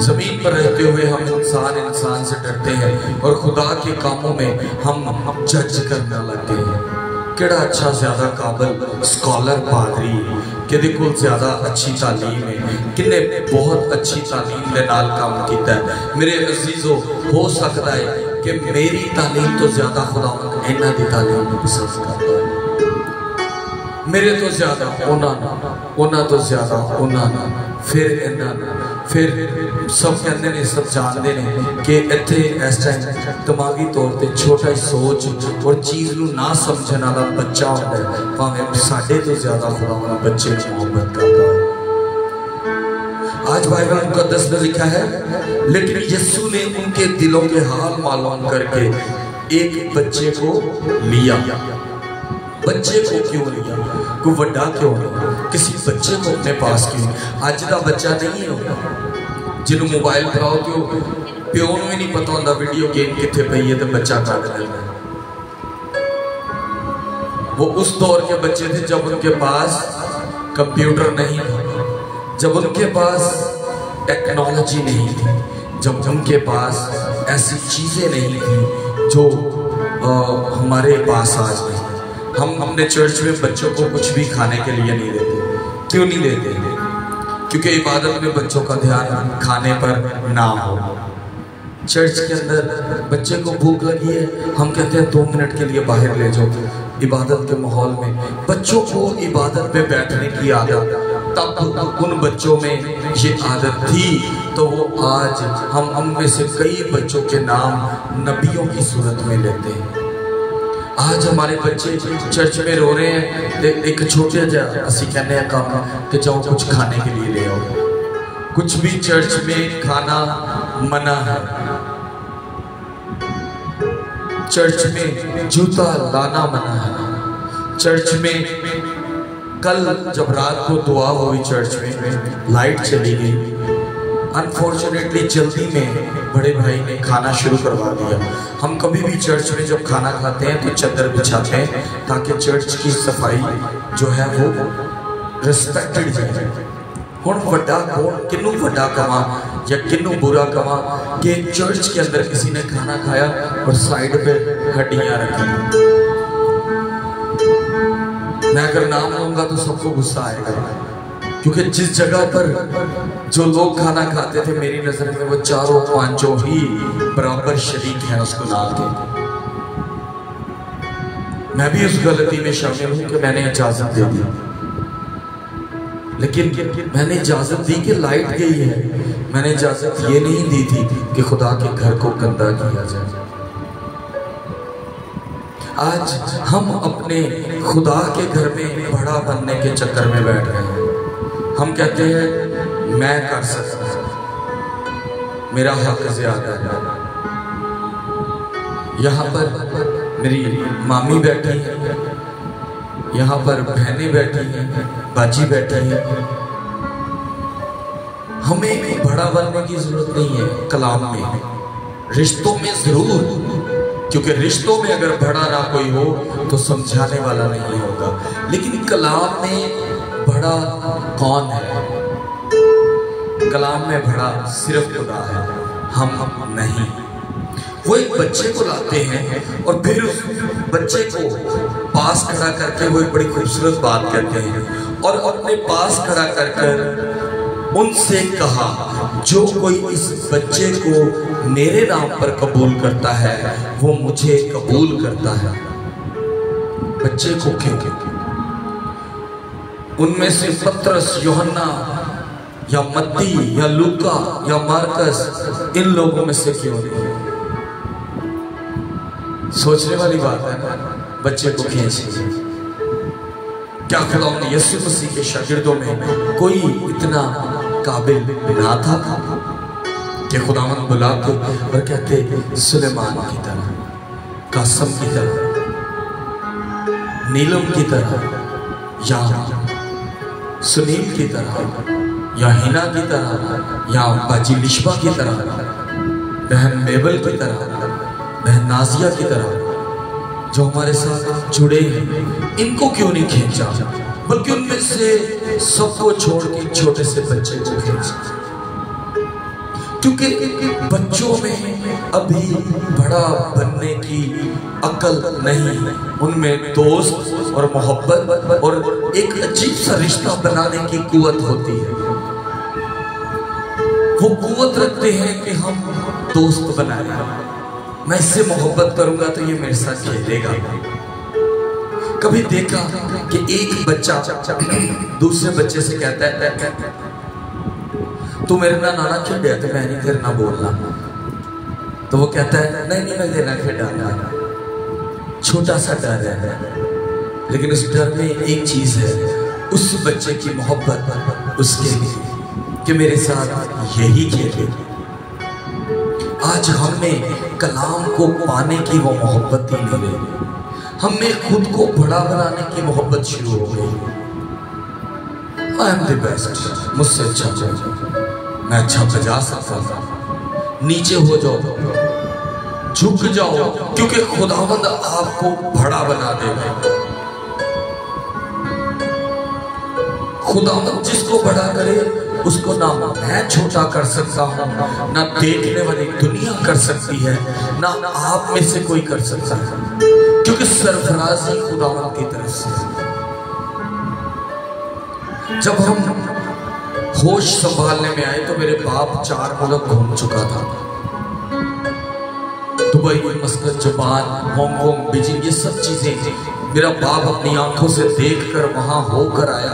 ज़मीन पर रहते हुए हम इंसान से डरते हैं और खुदा के कामों में हम जज करने लगते हैं। केड़ा अच्छा ज़्यादा काबिल स्कॉलर पादरी कि कोल ज़्यादा अच्छी तालीम है, किन्ने बहुत अच्छी तालीम के नाल काम किया है। मेरे अजीज़ों, हो सकता है कि मेरी तालीम तो ज़्यादा खुदा इन्हां दी तालीम को पसंद करता है। मेरे तो ज़्यादा उन्हां तो ज़्यादा उन्हां फिर फिर सब कहते हैं, सब जानते हैं कि इत्थे इस टाइम दिमागी तौर पर छोटा सोच और चीज़ को ना समझने वाला बच्चा होता है, भावें साढ़े तो ज़्यादा खुदा वाला बच्चे मोहब्बत करता है। आज बाइबल मुकद्दस में लिखा है, लेकिन यीशु ने उनके दिलों के हाल मालूम करके एक बच्चे को लिया। बच्चे को क्यों लिया? कोई बड़ा क्यों नहीं? किसी बच्चे को अपने पास क्यों? आज का बच्चा नहीं है जिन्होंने मोबाइल फड़ाओ तो प्यो भी नहीं पता होता वीडियो गेम कितने पई है तो बच्चा काट लेना। वो उस दौर के बच्चे थे जब उनके पास कंप्यूटर नहीं था, जब उनके पास टेक्नोलॉजी नहीं थी, जब उनके पास ऐसी चीज़ें नहीं थी जो हमारे पास आज नहीं। हम अपने चर्च में बच्चों को कुछ भी खाने के लिए नहीं देते। क्यों नहीं देते? क्योंकि इबादत में बच्चों का ध्यान खाने पर ना हो। चर्च के अंदर बच्चे को भूख लगी है, हम कहते हैं 2 मिनट के लिए बाहर ले जाओ। इबादत के माहौल में बच्चों को इबादत में बैठने की आदत, तब उन बच्चों में ये आदत थी, तो वो आज हम में से कई बच्चों के नाम नबियों की सूरत में लेते हैं। आज हमारे बच्चे चर्च में रो रहे हैं, एक छोटे असी कहने का काम कि जाओ कुछ खाने के लिए ले आओ। कुछ भी चर्च में खाना मना है। चर्च में जूता लाना मना है। चर्च में कल जब रात को दुआ हुई, चर्च में लाइट चली गई। अनफॉर्चुनेटली जल्दी में बड़े भाई ने खाना शुरू करवा दिया। हम कभी भी चर्च में जब खाना खाते हैं तो चादर बिछाते हैं ताकि चर्च की सफाई जो है वो रिस्पेक्टेड जाए। हुण वड्डा कौन किन्नू वड्डा कमा या किन्नू बुरा कमा कि चर्च के अंदर किसी ने खाना खाया और साइड पे हड्डियां रखी। मैं अगर नाम लूंगा तो सबको गुस्सा आएगा, क्योंकि जिस जगह पर जो लोग खाना खाते थे मेरी नजर में वो 4-5 ही बराबर शरीक हैं उस गुनाह के। मैं भी उस गलती में शामिल हूं कि मैंने इजाजत दे दी, लेकिन मैंने इजाजत दी कि लाइट गई है, मैंने इजाजत ये नहीं दी थी कि खुदा के घर को गंदा किया जाए। आज हम अपने खुदा के घर में बड़ा बनने के चक्कर में बैठ गए हैं। हम कहते हैं मैं कर सकता हूं, मेरा हक ज्यादा है। यहाँ पर मेरी मामी बैठी है, यहाँ पर बहनें बैठी हैं, बाजी बैठी हैं। हमें बड़ा बनने की जरूरत नहीं है कलाम में, रिश्तों में जरूर, क्योंकि रिश्तों में अगर बड़ा ना कोई हो तो समझाने वाला नहीं होगा। लेकिन कलाम में बड़ा कौन है? कलाम में बड़ा सिर्फ खुदा है, हम नहीं। वो एक बच्चे को लाते हैं और फिर उस बच्चे को पास खड़ा करके वो एक बड़ी खूबसूरत बात कहते हैं और अपने पास खड़ा कर उनसे कहा, जो कोई इस बच्चे को मेरे नाम पर कबूल करता है वो मुझे कबूल करता है। बच्चे को क्यों? उनमें से पतरस, यूहन्ना या मत्ती या लूका या मार्कस, इन लोगों में से क्यों नहीं? सोचने वाली बात है। बच्चे को खींच, क्या खुदा ने यीशु मसीह के शागिर्दों में कोई इतना काबिल ना था कि खुदावंद बुला को और कहते सुलेमान की तरह, कासम की तरह, नीलम की तरह, या सुनील की तरह, या हिना की तरह, या बाजी लिशबा की तरह, बहन मेबल की तरह, बहन नाजिया की तरह, जो हमारे साथ जुड़े हैं, इनको क्यों नहीं खींचा? बल्कि उनमें से सबको छोड़ के छोटे से बच्चे को खींचा, क्योंकि बच्चों में अभी बड़ा बनने की अकल नहीं, उनमें दोस्त और मोहब्बत और एक अजीब सा रिश्ता बनाने की कुव्वत होती है। वो कुव्वत रखते हैं कि हम दोस्त बनाए, मैं इससे मोहब्बत करूंगा तो ये मेरे साथ खेलेगा। कभी देखा कि एक बच्चा दूसरे बच्चे से कहता है तू मेरे ना नाना खेड़ा तो मैं नहीं तेरे ना बोलना, तो वो कहता है नहीं मैं तेरे ना खेड़ा। छोटा सा डर है, लेकिन उस डर में एक चीज है, उस बच्चे की मोहब्बत उसके लिए कि मेरे साथ यही खेले। आज हमें कलाम को पाने की वो मोहब्बत ही नहीं रही, हमें खुद को बड़ा बनाने की मोहब्बत शुरू हो गई। आई एम द बेस्ट, मुझसे अच्छा मैं अच्छा बजा सकता था। नीचे हो जाओ, झुक जाओ, क्योंकि खुदावंद आपको बड़ा बना देगा। खुदावंद जिसको बड़ा करे उसको ना मैं छोटा कर सकता हूँ, ना देखने वाली दुनिया कर सकती है, ना आप में से कोई कर सकता है। क्योंकि सरफराजी खुदावंद की तरफ से। जब हम होश संभालने में आए तो मेरे बाप 4 मुल्क घूम चुका था, दुबई, मस्कत, जापान, हांगकांग, बीजिंग, ये सब चीजें मेरा बाप अपनी आंखों से देखकर वहां होकर आया।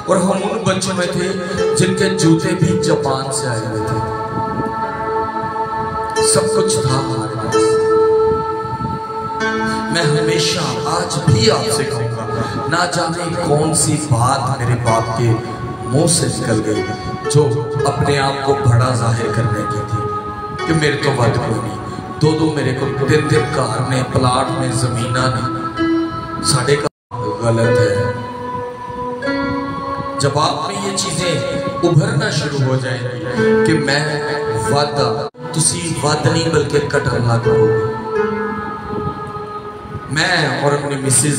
और हम उन बच्चों में थे जिनके जूते भी जापान से आए हुए थे। सब कुछ था हमारे पास। मैं हमेशा आज भी आपसे कहूंगा, ना जाने कौन सी बात मेरे बाप के मुंह से निकल गई जो अपने आप को बड़ा जाहिर करने की थी कि मेरे तो वध कोई नहीं। 2 मेरे को 3 कार ने, प्लाट ने, जमीना ने, साढ़े का गलत है। जब आप में ये चीजें उभरना शुरू हो जाएंगी कि मैं वादा, तुसी वध नहीं बल्कि कटरना करोगे। मैं और अपनी मिसेज,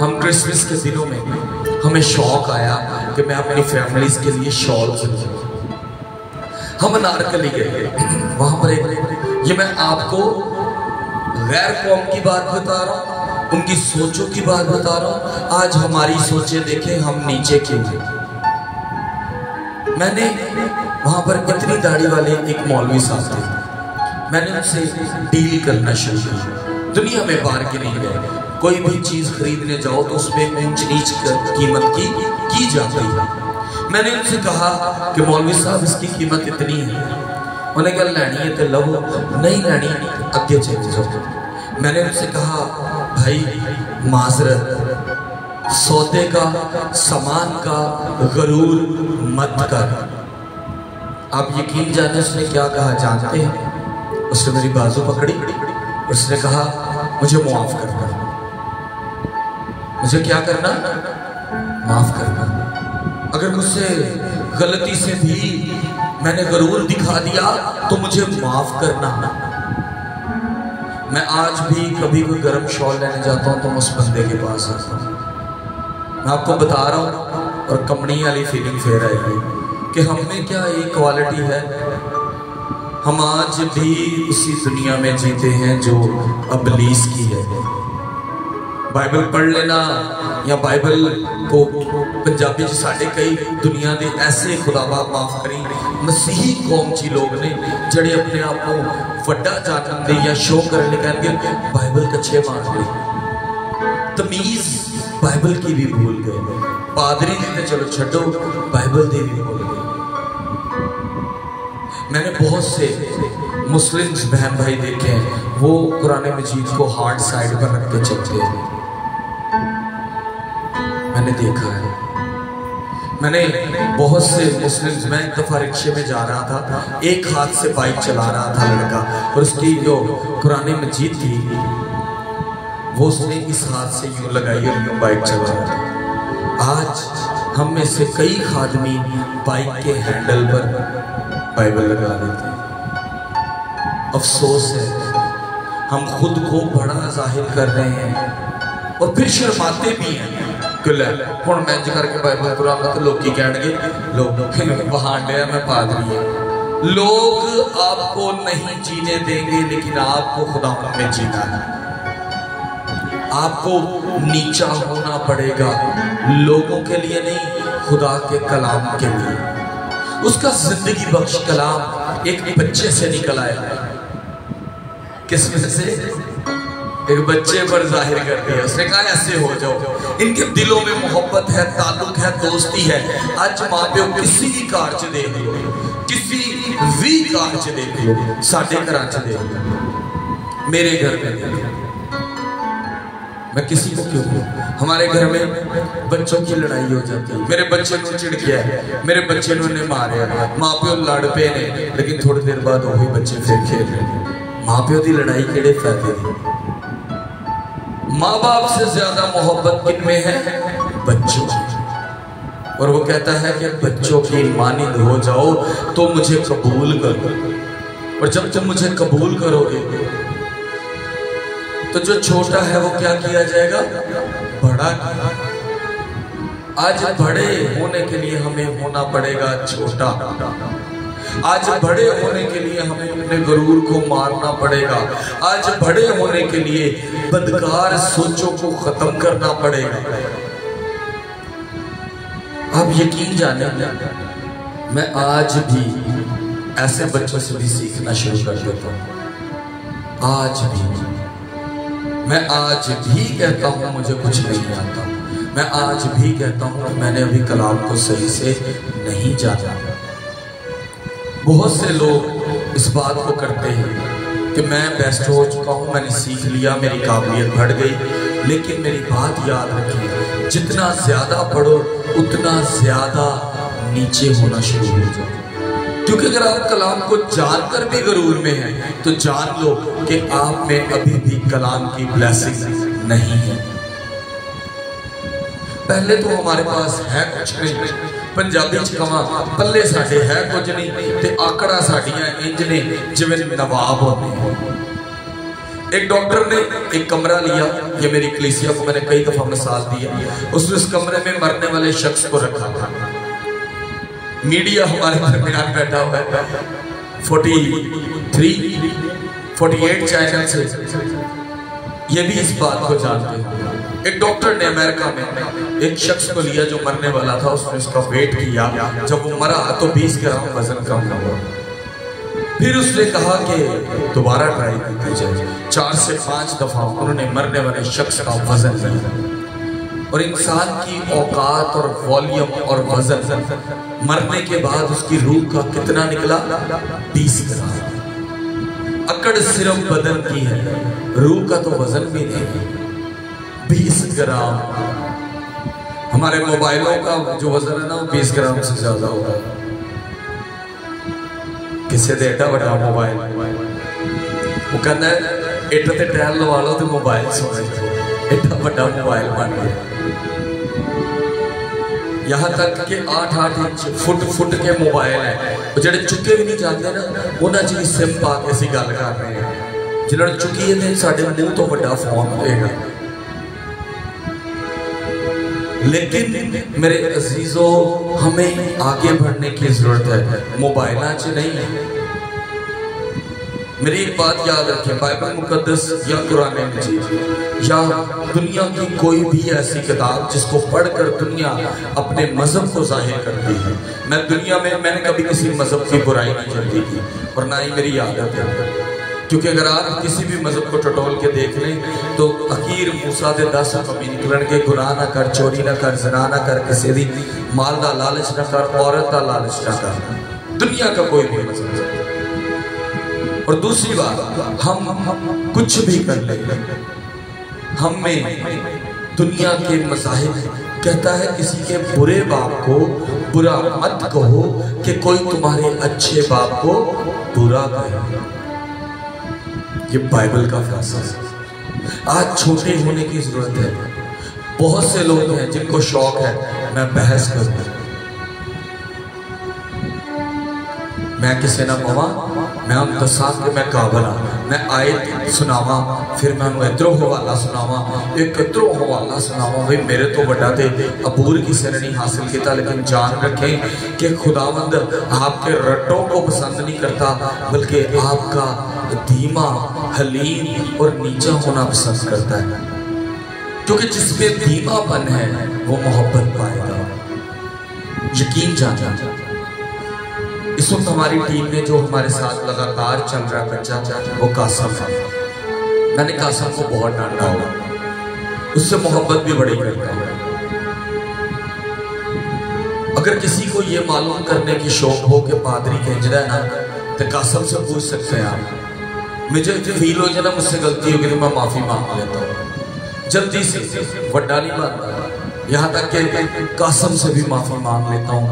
हम क्रिसमस के दिनों में हमें शौक आया कि मैं अपनी फैमिलीज के लिए शॉल खरीदूं। हम अनारकली गए, वहां पर एक, ये मैं आपको गैर कौम की बात बता रहा हूं, उनकी सोचों की बात बता रहा हूं। आज हमारी सोचें देखें हम नीचे क्यों हैं। मैंने वहां पर इतनी दाढ़ी वाले एक मौलवी साहब थे, मैंने उनसे डील करना शुरू किया। दुनिया में बार्गेनिंग है, कोई भी चीज खरीदने जाओ तो उसमें ऊंच नीच कीमत की जाती है। मैंने उनसे कहा कि मौलवी साहब इसकी कीमत इतनी है। उन्हें कहा लैनी है तो लो, नहीं लैनी आगे चले जाओ। मैंने उनसे कहा भाई माजरत, सौदे का, सामान का गरूर मत कर। आप यकीन जाने उसने क्या कहा जानते हैं? उसने मेरी बाजू पकड़ी, उसने कहा मुझे माफ करना। मुझे क्या करना? माफ करना। अगर मुझसे गलती से भी मैंने गरूर दिखा दिया तो मुझे माफ करना। मैं आज भी कभी कोई गर्म शॉल लेने जाता हूं तो मैं उस बंदे के पास आता हूं। मैं आपको बता रहा हूं और कंपनी वाली फीलिंग फिर आएगी कि हम में क्या एक क्वालिटी है, हम आज भी उसी दुनिया में जीते हैं जो अबलीस की है। बाइबल पढ़ लेना या बाइबल को पंजाबी च साढ़े कई दुनिया के ऐसे खुदाबा माफ करी मसीही कौम ची लोग ने जड़े अपने आप को वड्डा जानन दे या शो करने कहेंगे बाइबल कच्चे मार ली। तमीज बाइबल की भी भूल गए, पादरी ने चलो छड्डो, बाइबल दे भी भूल गए। मैंने बहुत से मुस्लिम बहन भाई देखे हैं, वो कुरान मजीद को हार्ड साइड पर रख के चलते हैं। मैंने देखा है, मैंने बहुत से मुस्लिम, मैं एक दफा रिक्शे में जा रहा था, एक हाथ से बाइक चला रहा था लड़का और उसकी जो कुरान मजीद थी वो उसने इस हाथ से यूं लगाई और यूं बाइक चला रहा था। आज हम में से कई आदमी बाइक के हैंडल पर बाइबल लगा लेते हैं। अफसोस है, हम खुद को बड़ा जाहिर कर रहे हैं और फिर शर्माते भी हैं कि हुण मैं इंज करके बाइबल कुरान तो लोग कहेंगे लोग बहाने मैं पादरी हूं। लोग आपको नहीं जीने देंगे लेकिन आपको खुदा में जीना है। आपको नीचा होना पड़ेगा, लोगों के लिए नहीं, खुदा के कलाम के लिए। उसका जिंदगी बख्श कलाम एक बच्चे से निकल आया। किसमें से? एक बच्चे पर जाहिर कर दिया। उसने कहा ऐसे हो जाओ। इनके दिलों में मोहब्बत है, ताल्लुक है, दोस्ती है। आज माँ प्यो किसी भी कार च देख लो, किसी भी कार च देख लो, साढ़े घर च देख लो, मेरे घर में देख लो, मैं किसी को क्यों कहूं? हमारे घर में बच्चों की लड़ाई हो जाती है। मेरे बच्चे को चिढ़ गया है, मेरे बच्चे ने मारे, माँ प्यो लड़ पे ने, लेकिन थोड़ी देर बाद वही बच्चे फिर खेल रहे। माँ प्यो की लड़ाई केड़े फायदे दी? माँ बाप से ज्यादा मोहब्बत किनमें है? बच्चों की। और वो कहता है कि बच्चों की मानिंद हो जाओ तो मुझे कबूल करो, और जब तुम मुझे कबूल करोगे तो जो छोटा है वो क्या किया जाएगा? बड़ा। आज बड़े होने के लिए हमें होना पड़ेगा छोटा। आज बड़े होने के लिए हमें अपने गुरूर को मारना पड़ेगा। आज बड़े होने के लिए बदकार सोचों को खत्म करना पड़ेगा। आप यकीन जाने, मैं आज भी ऐसे बच्चों से भी सीखना शुरू कर देता हूं। आज भी मैं आज भी कहता हूं मुझे कुछ नहीं आता। मैं आज भी कहता हूं कि मैंने अभी कलाम को सही से नहीं जाना। बहुत से लोग इस बात को करते हैं कि मैं बेस्ट हो चुका हूं, मैंने सीख लिया, मेरी काबिलियत बढ़ गई। लेकिन मेरी बात याद रखिए, जितना ज्यादा पढ़ो उतना ज्यादा नीचे होना शुरू हो जाओ। क्योंकि अगर आप कलाम को जानकर भी गरूर में हैं तो जान लो कि आप में अभी भी कलाम की ब्लेसिंग नहीं है। पहले तो हमारे पास है कुछ नहीं, पंजाबी च कमा पल्ले साडे है कुछ नहीं ते आकड़ा साडियां इंज ने जिवें नवाब होते। एक डॉक्टर ने एक कमरा लिया, ये मेरी कलीसिया को मैंने कई दफा मिसाल दी है। उसने उस कमरे में मरने वाले शख्स को रखा था। मीडिया हमारे दरमियान बैठा हुआ है, 48 चैनल से ये भी इस बात को जानते हैं। एक डॉक्टर ने अमेरिका में एक शख्स को लिया जो मरने वाला था, उसने उसका वेट किया, जब वो मरा तो 20 ग्राम वजन कम हुआ। फिर उसने कहा कि दोबारा ट्राई की जाए। 4 से 5 दफा उन्होंने मरने वाले शख्स का वजन लिया और इंसान की औकात और वॉल्यूम और वजन मरने के बाद उसकी रूह का कितना निकला, 20 ग्राम। अकड़ सिर्फ बदन की है, रूह का तो वजन भी नहीं है, 20 ग्राम। हमारे मोबाइलों का जो वजन है ना वो 20 ग्राम से ज्यादा होगा। किसी दे एडा बड़ा मोबाइल, वो कहता है इट ते टैल लवा लो तो मोबाइल सोने, एडा बड़ा मोबाइल बन गया। यहाँ तक कि 8-8 इंच फुट के मोबाइल है, जो चुके भी नहीं जाते ना, उन्होंने भी सिम पा के असीं गल कर रहे हैं। जिन्होंने चुकी है तो साढ़े मुंह तो बड़ा फोन होएगा। लेकिन मेरे अजीजों, हमें आगे बढ़ने की जरूरत है, मोबाइल च नहीं। मेरी एक बात याद रखें, बाइबल मुकद्दस या कुरान मजीद या दुनिया की कोई भी ऐसी किताब जिसको पढ़कर दुनिया अपने मजहब को जाहिर करती है। मैं दुनिया में मैंने कभी किसी मजहब की बुराई नहीं करती थी और ना ही मेरी आदत है। क्योंकि अगर आप किसी भी मजहब को टटोल के देख लें तो अखीर मूसा दे 10 कमी निकलन के, गुनाह ना कर, चोरी ना कर, ज़िना ना कर, किसी दी माल का लालच ना कर, औरत का लालच ना कर। दुनिया का कोई भी मजहब। और दूसरी बात, हम कुछ भी कर ले, हमें दुनिया के मज़ाहिब कहता है किसी के बुरे बाप को बुरा मत कहो कि कोई तुम्हारे अच्छे बाप को बुरा कहे। ये बाइबल का फैसला है। आज छोटे होने की जरूरत है। बहुत से लोग हैं जिनको शौक है मैं बहस करूं, मैं किसी ना कहा, मैं हम दसा कि मैं काबल हाँ, मैं आयत सुनावा, फिर मैं इधरों हवाला सुनावा, एक इधरों हवाला सुनावा। भाई मेरे तो बड़ा थे अबूर किसी ने नहीं हासिल किया। लेकिन जान रखें कि खुदावंद आपके रट्टों को पसंद नहीं करता, बल्कि आपका धीमा, हलीम और नीचा होना पसंद करता है। क्योंकि जिसमें धीमापन है वो मोहब्बत पाएगा। यकीन जाना, इस वक्त हमारी टीम में जो हमारे साथ लगातार चल रहा बच्चा वो कासम है। मैंने कासम को बहुत डांटा हुआ, उससे मोहब्बत भी बड़ी करता हूँ। अगर किसी को ये मालूम करने की शौक हो कि पादरी केंजरा है ना, तो कासम से पूछ सकते हैं आप। मुझे फील हो जाए ना मुझसे गलती होगी तो मैं माफी मांग लेता हूँ जल्दी से, वड्डा नहीं मानता। यहाँ तक कि कासम से भी माफी मांग लेता हूँ,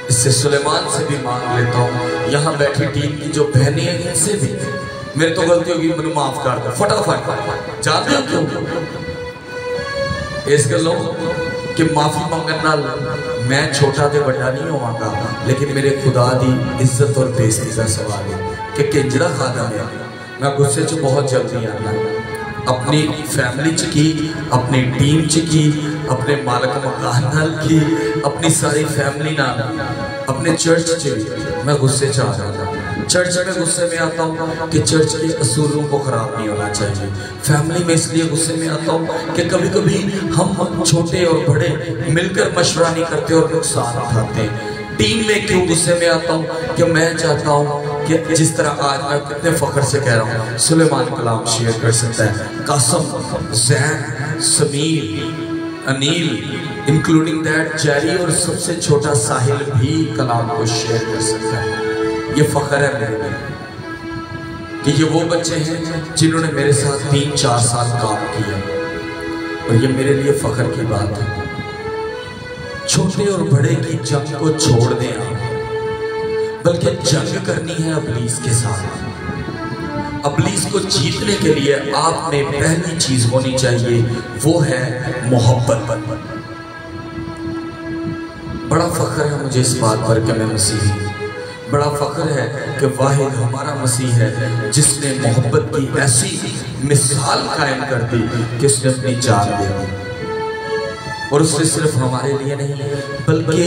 इससे सुलेमान से भी मांग लेता हूँ, यहाँ बैठी टीम की जो बहनें हैं इनसे भी। मेरे तो गलती होगी, मैंने माफ कर दो फटाफट। जानते हो क्यों? इस गलों कि माफी मंगन नाल मैं छोटा ते बड़ा नहीं होवांगा, लेकिन मेरे खुदा दी इज्जत और बेइज्जती का सवाल है कि किंजड़ा खादा है। मैं गुस्से च बहुत जल्दी आना, अपनी फैमिली च की, अपनी टीम च की, अपने मालक मकान नाल की, अपनी सारी फैमिली नाल अपने चर्च च मैं गुस्से च आ रहा था। चर्च में गुस्से में आता हूँ कि चर्च के असूलों को ख़राब नहीं होना चाहिए। फैमिली में इसलिए गुस्से में आता हूँ कि कभी कभी हम छोटे और बड़े मिलकर मशवरा नहीं करते और नुकसान उठाते हैं। टीम में क्यों गुस्से में आता हूँ कि मैं चाहता हूँ कि जिस तरह आज मैं कितने फख्र से कह रहा हूँ सुलेमान कलाम शेयर कर सकता है, Kasam, Jain, Sameer, Anil, including that Jerry और सबसे छोटा साहिल भी कलाम को शेयर कर सकता है। ये फख्र है मेरे लिए कि ये वो बच्चे हैं जिन्होंने मेरे साथ 3-4 साल काम किया और ये मेरे लिए फख्र की बात है। छोटे और बड़े की जंग को छोड़ दें आप, बल्कि जंग करनी है अबलीस के साथ। अबलीस को जीतने के लिए आप में पहली चीज होनी चाहिए, वो है मोहब्बत। बड़ा फख्र है मुझे इस बात पर कि मैं मसीही, बड़ा फख्र है कि वाहिद हमारा मसीह है जिसने मोहब्बत की ऐसी मिसाल कायम कर दी कि उसने अपनी जान दे दी। और उसने सिर्फ हमारे लिए नहीं बल्कि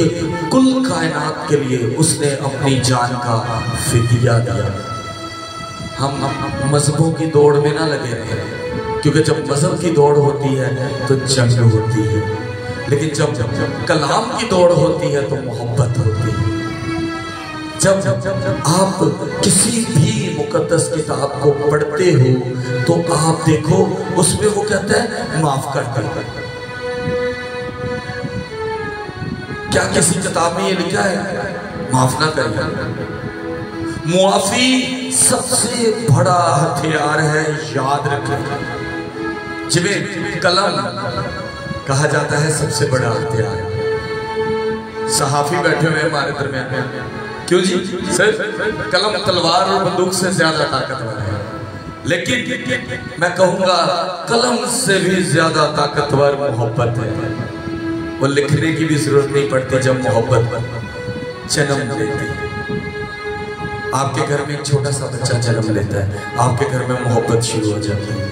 कुल कायनात के लिए उसने अपनी जान का फिदिया दिया। हम मजहबों की दौड़ में ना लगे रहे, क्योंकि जब मजहब की दौड़ होती है तो जंग होती है, लेकिन जब कलाम की दौड़ होती है तो मोहब्बत होती है। जब आप किसी भी मुकद्दस किताब को पढ़ते हो तो आप देखो उसमें वो कहता है माफ कर। क्या किसी किताब में ये लिखा है माफ ना करिए? मुआफी सबसे बड़ा हथियार है, याद रखें। जिन्हें कलम कहा जाता है सबसे बड़ा हथियार। सहाफी बैठे हुए हमारे दरमियान, क्यों जी सर? कलम तलवार और बंदूक से ज्यादा ताकतवर है, लेकिन मैं कहूंगा कलम से भी ज्यादा ताकतवर मोहब्बत है। वो लिखने की भी जरूरत नहीं पड़ती जब मोहब्बत जन्म लेती है। आपके घर में एक छोटा सा बच्चा जन्म लेता है, आपके घर में मोहब्बत शुरू हो जाती है।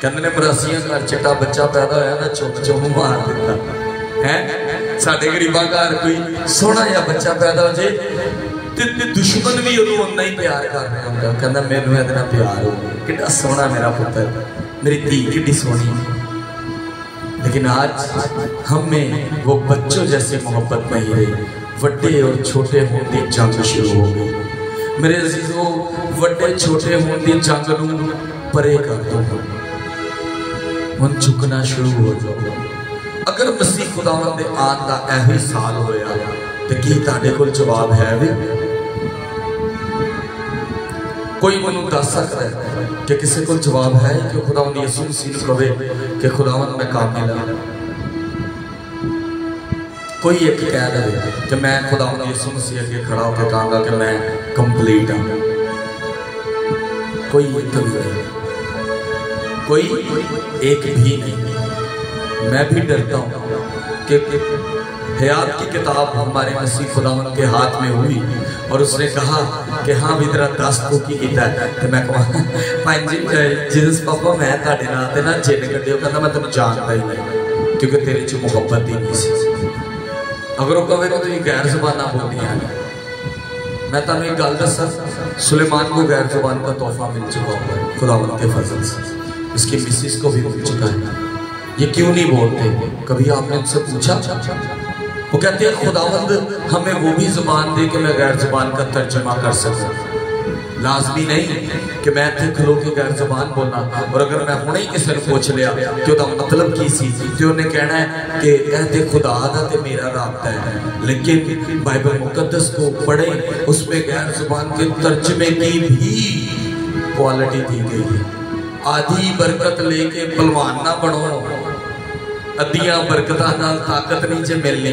कहते ने मरासिया घर चिट्टा बच्चा पैदा होया ना चुप चुप मार देता है। साडे गरीबा घर कोई सोहना या बच्चा पैदा हो जाए ते दुश्मन भी उन्होंने उन्ना ही प्यार कर रहा होंगे। कहता मैनू इहदे नाल प्यार हो, कितना सोहना मेरा पुत्र, मेरी धी कितनी सोहनी। लेकिन आज हम में वो बच्चों जैसी मोहब्बत नहीं रही। वड्डे और छोटे होने की जंग शुरू हो गई। मेरे अजीजों, वड्डे छोटे होने की जंग नूं परे कर दो, हुण झुकना शुरू हो जाओ। अगर मसीह खुदावंद दे आन दा एही साल होया ते की तुहाडे कोल जवाब है वे? कोई मैनूं दस सकता है कि किसी को जवाब है कि खुदावंद यीशु मसीह नूं कहे कि खुदावंद मैं कामिल हां? कोई एक कह दे कि मैं खुदावंद यीशु मसीह अगे खड़ा होकर कहूँगा कि मैं कंप्लीट हाँ? कोई एक भी नहीं, कोई एक भी नहीं। मैं भी डरता हूँ कि हयात की किताब हमारे मसीह खुदावंद के हाथ में हुई और उसने कहा कि हाँ भी तेरा 10 को की कीता है, तो मैं कहा भाई जी जीसस पापा मैं तुहाडे नाल ते ना जिद कड्डिओ। कहता मैं तेनों जानता ही नहीं, क्योंकि तेरे च मोहब्बत ही नहीं सी। अगर वो कहे कि तुम गैर जुबाना बोलियां, मैं तुहानूं एक गल दसां, सुलेमान को गैर जुबान का तोहफा मिल चुका हुआ है खुदावंद के फजल से, इसकी मिसिस को भी मिल चुका है। ये क्यों नहीं बोलते? कभी आपने उनसे पूछा? वो कहते हैं खुदावंद हमें वो भी जुबान दे कि मैं गैर जुबान का तर्जुमा कर सकूं। लाजमी नहीं कि मैं इत्थे खलो के गैर जुबान बोलना, और अगर मैं हुणे ही किसी ने पूछ लिया कि उसका मतलब की सी तो उन्हें कहना है कि कहते खुदा दा ते मेरा राबता है। लेकिन बाइबल मुकद्दस को पढ़े, उसमें गैर जुबान के तर्जमे की भी क्वालिटी दी गई है। आधी बरकत लेके पलवान ना बनो, अद्धियां बरकतां नाल ताकत नहीं जे मिलनी।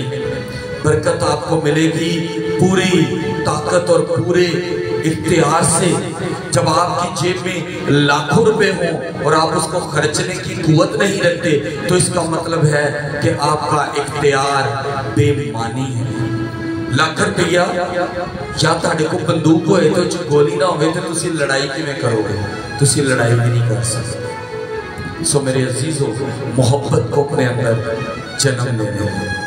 बरकत आपको मिलेगी पूरी ताकत और पूरे इख्तियार से। जब आपकी जेब में लाखों रुपए हो और आप उसको खर्चने की कुव्वत नहीं रखते, तो इसका मतलब है कि आपका इख्तियार बेईमानी है। लाख रुपया या तुहाडे को बंदूक होए तो गोली ना होवे तो तुसीं लड़ाई किवें करोगे? तुसीं लड़ाई भी नहीं कर सकते। सो मेरे अजीजों, मोहब्बत को अपने अंदर जन्म लेने दें।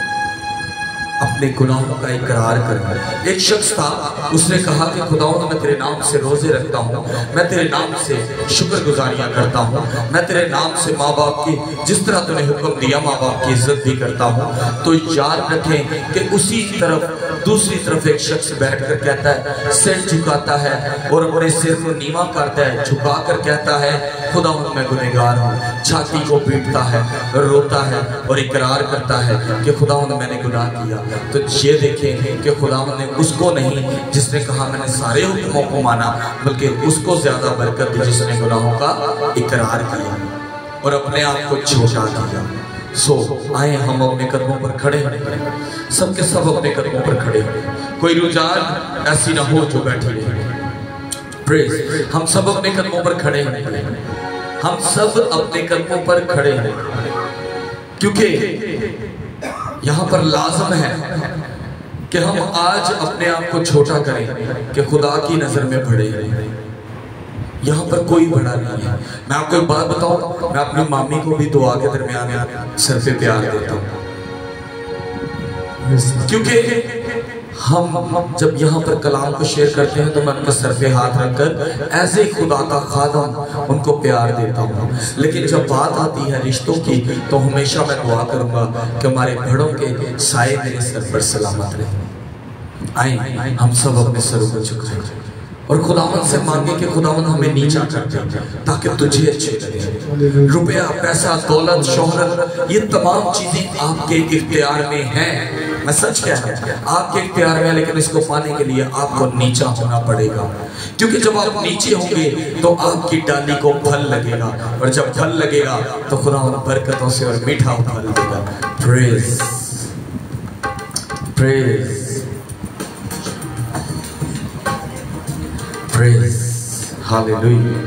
अपने गुनाहों का इकरार करें। एक शख्स था, उसने कहा कि खुदावंद मैं तेरे नाम से रोजे रखता हूँ, मैं तेरे नाम से शुक्रगुजारियाँ करता हूँ, मैं तेरे नाम से माँ बाप की जिस तरह तूने हुक्म दिया माँ बाप की इज्जत भी करता हूँ। तो याद रखें कि उसी तरफ दूसरी तरफ एक शख्स बैठ कर कहता है, सिर झुकाता है और अपने सिर को नीवा करता है, झुका कर कहता है खुदावंद मैं गुनहगार हूँ, छाती को पीटता है, रोता है और इकरार करता है कि खुदावंद मैंने गुनाह किया। तो ये देखें कि खुदावंद ने उसको नहीं जिसने कहा मैंने सारे हुक्मों को माना, बल्कि उसको ज्यादा बरकत दी जिसने गुनाहों का इकरार किया और अपने आप को छोटा किया। सो आए हम अपने कदमों पर खड़े हैं, सबके सब अपने कदमों पर खड़े हैं, कोई रुझान ऐसी ना हो जो बैठी रहे। प्रेज, हम सब अपने कदमों पर खड़े हैं, हम सब अपने कदमों पर खड़े हैं, क्योंकि यहाँ पर लाजम है कि हम आज अपने आप को छोटा करें कि खुदा की नजर में बड़े हैं। यहाँ पर कोई बड़ा नहीं है। मैं आपको एक बात बताऊं, मैं अपनी मामी को भी दुआ के दरमियान सर पे प्यार देता हूँ, क्योंकि हम जब यहाँ पर कलाम को शेयर करते हैं तो मैं उनके सर पे हाथ रखकर ऐसे खुदा का खादम उनको प्यार देता हूँ। लेकिन जब बात आती है रिश्तों की तो हमेशा मैं दुआ करूँगा कि हमारे बड़ों के साए मेरे सर पर सलामत रहे। आए हम सब अपने सरों को झुकाएं और खुदावंद से मांगे कि खुदावंद हमें नीचा कर दे ताकि तुझे अच्छे लगे। रुपया, पैसा, दौलत, शोहरत, ये तमाम चीजें आपके इख्तियार में हैं। मैं सच कह रहा हूं, आपके इख्तियार में, लेकिन इसको पाने के लिए आपको नीचा होना पड़ेगा, क्योंकि जब आप नीचे होंगे तो आपकी डाली को फल लगेगा और जब फल लगेगा तो खुदावंद बरकतों से और मीठा फल देगा। Praise praise Praise, hallelujah.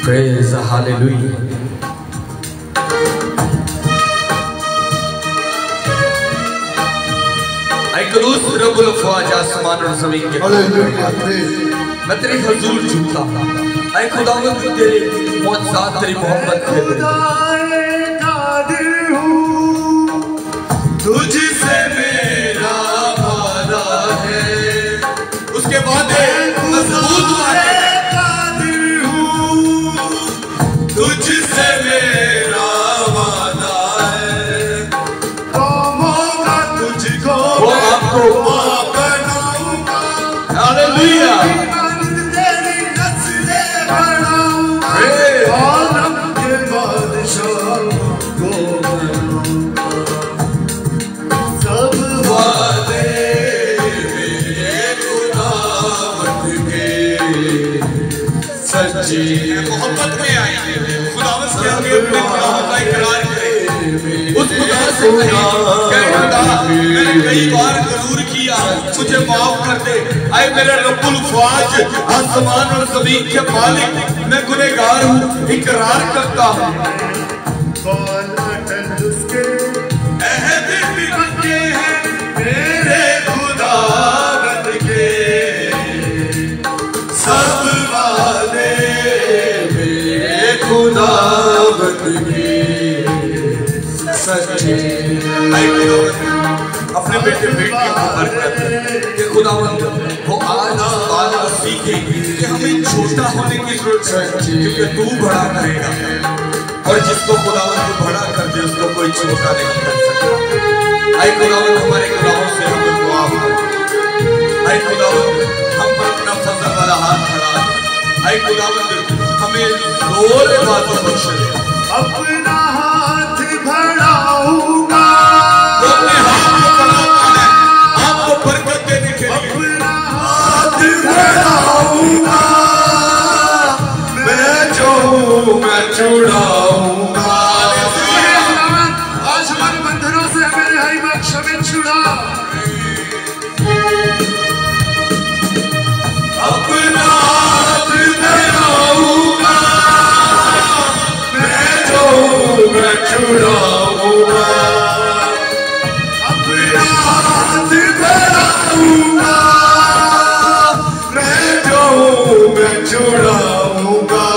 Praise, hallelujah. I करूस रब्बुल अफ़वाज आसमान और ज़मीन के मैं तेरे हुजूर झुकता हूँ। ऐ खुदावंद तेरे मौजज़ात तेरी मोहब्बत के तुझसे मेरा वादा है, उसके वादे मजबूत कादिर हूँ, तुझसे मेरा वादा है, कौमों का तुझको बनाऊंगा, हालेलुया, तेरी नस्लें बढ़ाऊंगा, आलम के बादशाह को बनाऊंगा, सब वादे मोहब्बत में आएंगे, खुदावंद से आगे अपने गुनाहों का इकरार करें, उस खुदा से कहें खुदा मैंने कई बार कसूर किया, मुझे माफ कर दे। आए मेरे रब्बुल अफ़वाज आसमान और ज़मीन के मालिक, मैं गुनहगार हूँ, इकरार करता हूँ। उसके अहद भी बचे हैं मेरे खुदावंद के, सब खुदावंद की सच्ची अपने बेटे बेटियों को बरकत कि खुदावंद वो आज बात सीखे कि हमें छोटा होने की जरूरत है, क्योंकि तू बड़ा करेगा और जिसको खुदावंद बड़ा कर दे उसको कोई छोटा नहीं कर सकता। आए खुदावंद हमारे गुनाहों से हमें माफ कर। आए खुदावंद हम पर अपना फजल वाला हाथ बढ़ा दे। आए खुदावंद हमें जोर बातों बख्श दे। अपना हाथ बढ़ाऊंगा, अपने हाथ को बढ़ाना है, आपको बरकत देने के लिए। अपना हाथ बढ़ाऊंगा, मैं जो हूँ मैं छुड़ाऊंगा। आज हमारे बंधनों से हमें रिहाई बख्श, हमें छुड़ा। अपना हाथ बढ़ाऊंगा, मैं छुड़ाऊंगा, अपना हाथ बढ़ाऊंगा, मैं जो मैं छुड़ाऊंगा,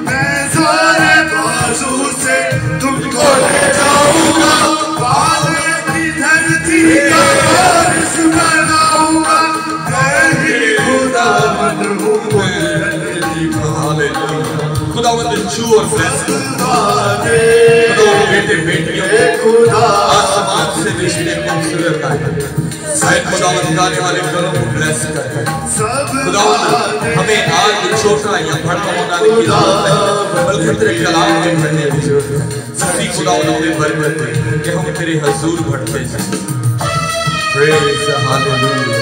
मैं सारे बाजू से तुमको ले जाऊंगा। और ब्लेस कर। बेटे बेटियों आसमान से रिश्ते खूबसूरत आए। खुदावंद गाने वाले घरों को ब्लेस कर। खुदावंद हमें आज छोटा या बड़ा बनाने की जरूरत नहीं, बल्कि तेरे कलाम में भरने की जरूरत है। सभी खुदावंद हमें बरकत दे कि हम तेरे हुजूर बढ़ते जाएं। Praise hallelujah.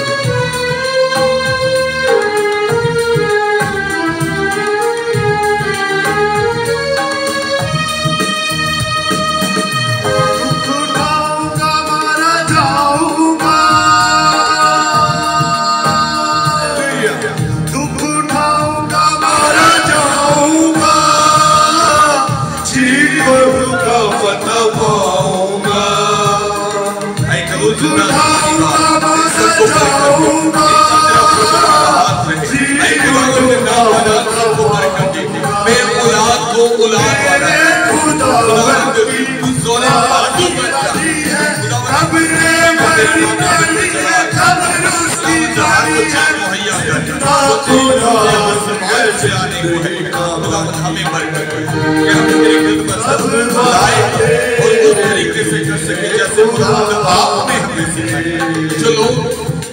हमें बरकत दे कि हम तेरी खिदमत आए और उस तरीके से कर सके जैसे आपने हमें सिखाया। जो लोग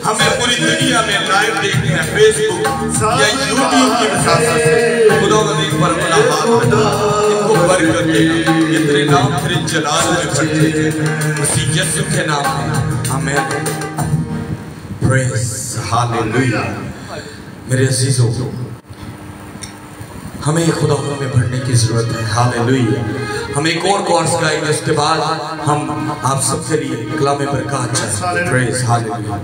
हमें पूरी दुनिया में लाइव देखते हैं फेसबुक या यूट्यूब की वजह से, खुदावंद एक बार मुलाकात बता, इनको बरकत दे, ये तेरे नाम तेरे जलाल में बढ़ते उसी यीशु के नाम में आमीन। Praise hallelujah. मेरे अजीजों, हमें खुदावंद में बढ़ने की जरूरत है। हालेलुया। हम एक और कोर्स गाएंगे, उसके बाद हम आप सबके लिए कलाम बरकत चाहेंगे। Praise hallelujah.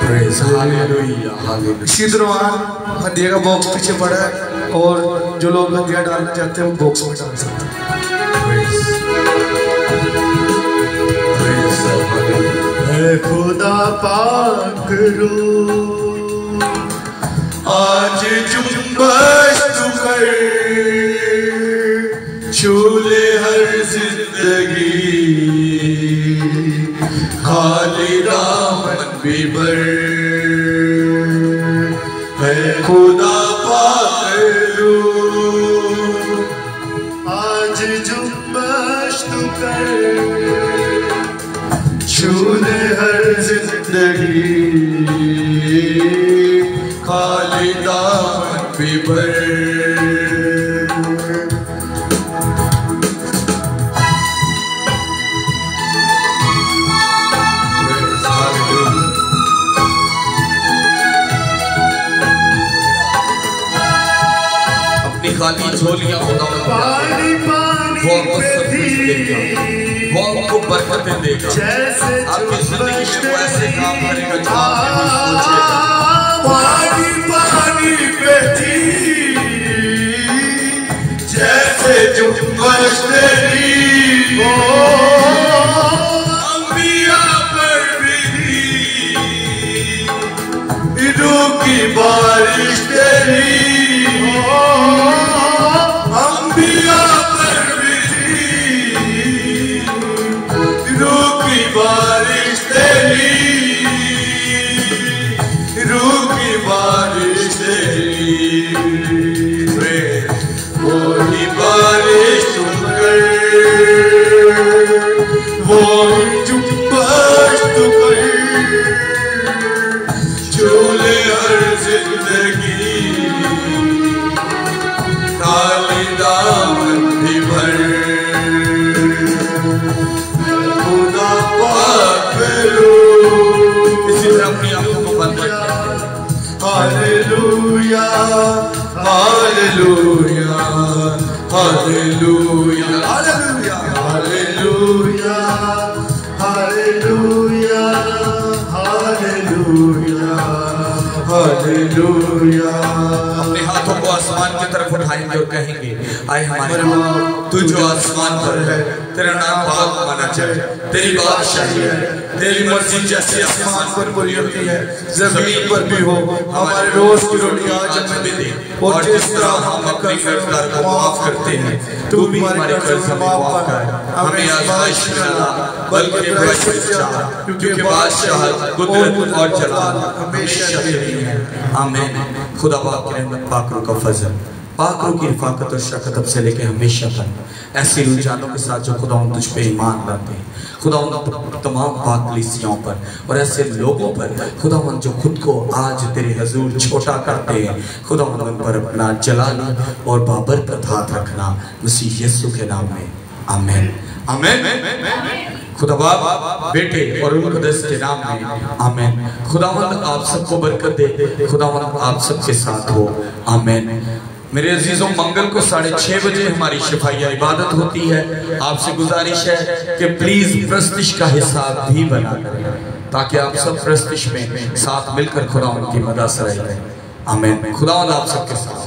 Praise hallelujah. Hallelujah. इसी दौरान हदिया का बॉक्स पीछे पड़ा है और जो लोग हदिया डालना चाहते हैं वो बॉक्स में डाल सकते हैं। खुदा पाक रूह आज जुम्बश तू कर, छूले हर जिंदगी, खाली दामन भी भर है। खुदा पाक रूह आज जुम्बश तू कर, छूले हर जिंदगी, खाली दामन भी भर। अपनी खाली झोलियां खुदावंद पानी पानी वो आपको सब कुछ देगा, वो आपको बरकतें देगा। आपकी जिंदगी में वो ऐसे काम करेगा जो आपने भी सोचेगा। पानी पानी पे थी जैसे जुम्बश तेरी, अंबिया पर भी थी रूह की बारिश तेरी, अंबिया पर भी थी रूह की बारिश तेरी, रूह की बारिश तेरी। वही बारिश तुम कर, वही जुम्बश तुम कर, झूले हर जिंदगी, खाली दामन भी भर। खुदा पाक रूह इसी तरह अपनी आंखों को बंद रखें। Hallelujah hallelujah hallelujah hallelujah hallelujah hallelujah hallelujah hallelujah. अपने हाथों को आसमान की तरफ उठाएंगे और कहेंगे, आए हमारे तू जो आसमान पर है तेरा नाम पाक माना जाए, तेरी बादशाही है, तेरी मर्जी जैसे आसमान पर पूरी होती है जमीन पर भी हो। हमारे रोज की रोटी आज हमें दे, और जिस तरह हम अपने कर्जदार को माफ करते हैं तू भी हमारे कर्ज माफ कर। हमें आज़माइश में न ला बल्कि बुराई से बचा, क्योंकि बादशाह कुदरत और जलाल हमेशा तेरी है। आमीन। खुदा पाक की रहमत, पाक रूह का फजल, पाक रूह की रिफाकत और शफ़क़त से लेके हमेशा तक ऐसी रुझानों के साथ जो खुदा तुझ पे ईमान लाते हैं, खुदा तमाम पाक कलीसियाओं पर और ऐसे लोगों पर खुदा जो खुद को आज तेरे हजूर छोटा करते हैं, खुदा उन पर अपना जलाल और बाबरकत हाथ रखना मसीह यीशु के नाम में। आमीन। आमीन। खुदा बाप, बेटे और रूह कुद्दस के नाम में। आमीन। खुदावंद आप सबको बरकत दे, खुदावंद आप सबके साथ हो। आमीन। मेरे अजीजों, मंगल को 6:30 बजे हमारी शफाइया इबादत होती है। आपसे गुजारिश है कि प्लीज प्रस्तिश का हिसाब भी बना करें, ताकि आप सब प्रस्तिश में साथ मिलकर खुदा की मदद सराय करें। आमीन। खुदा आप सबके साथ।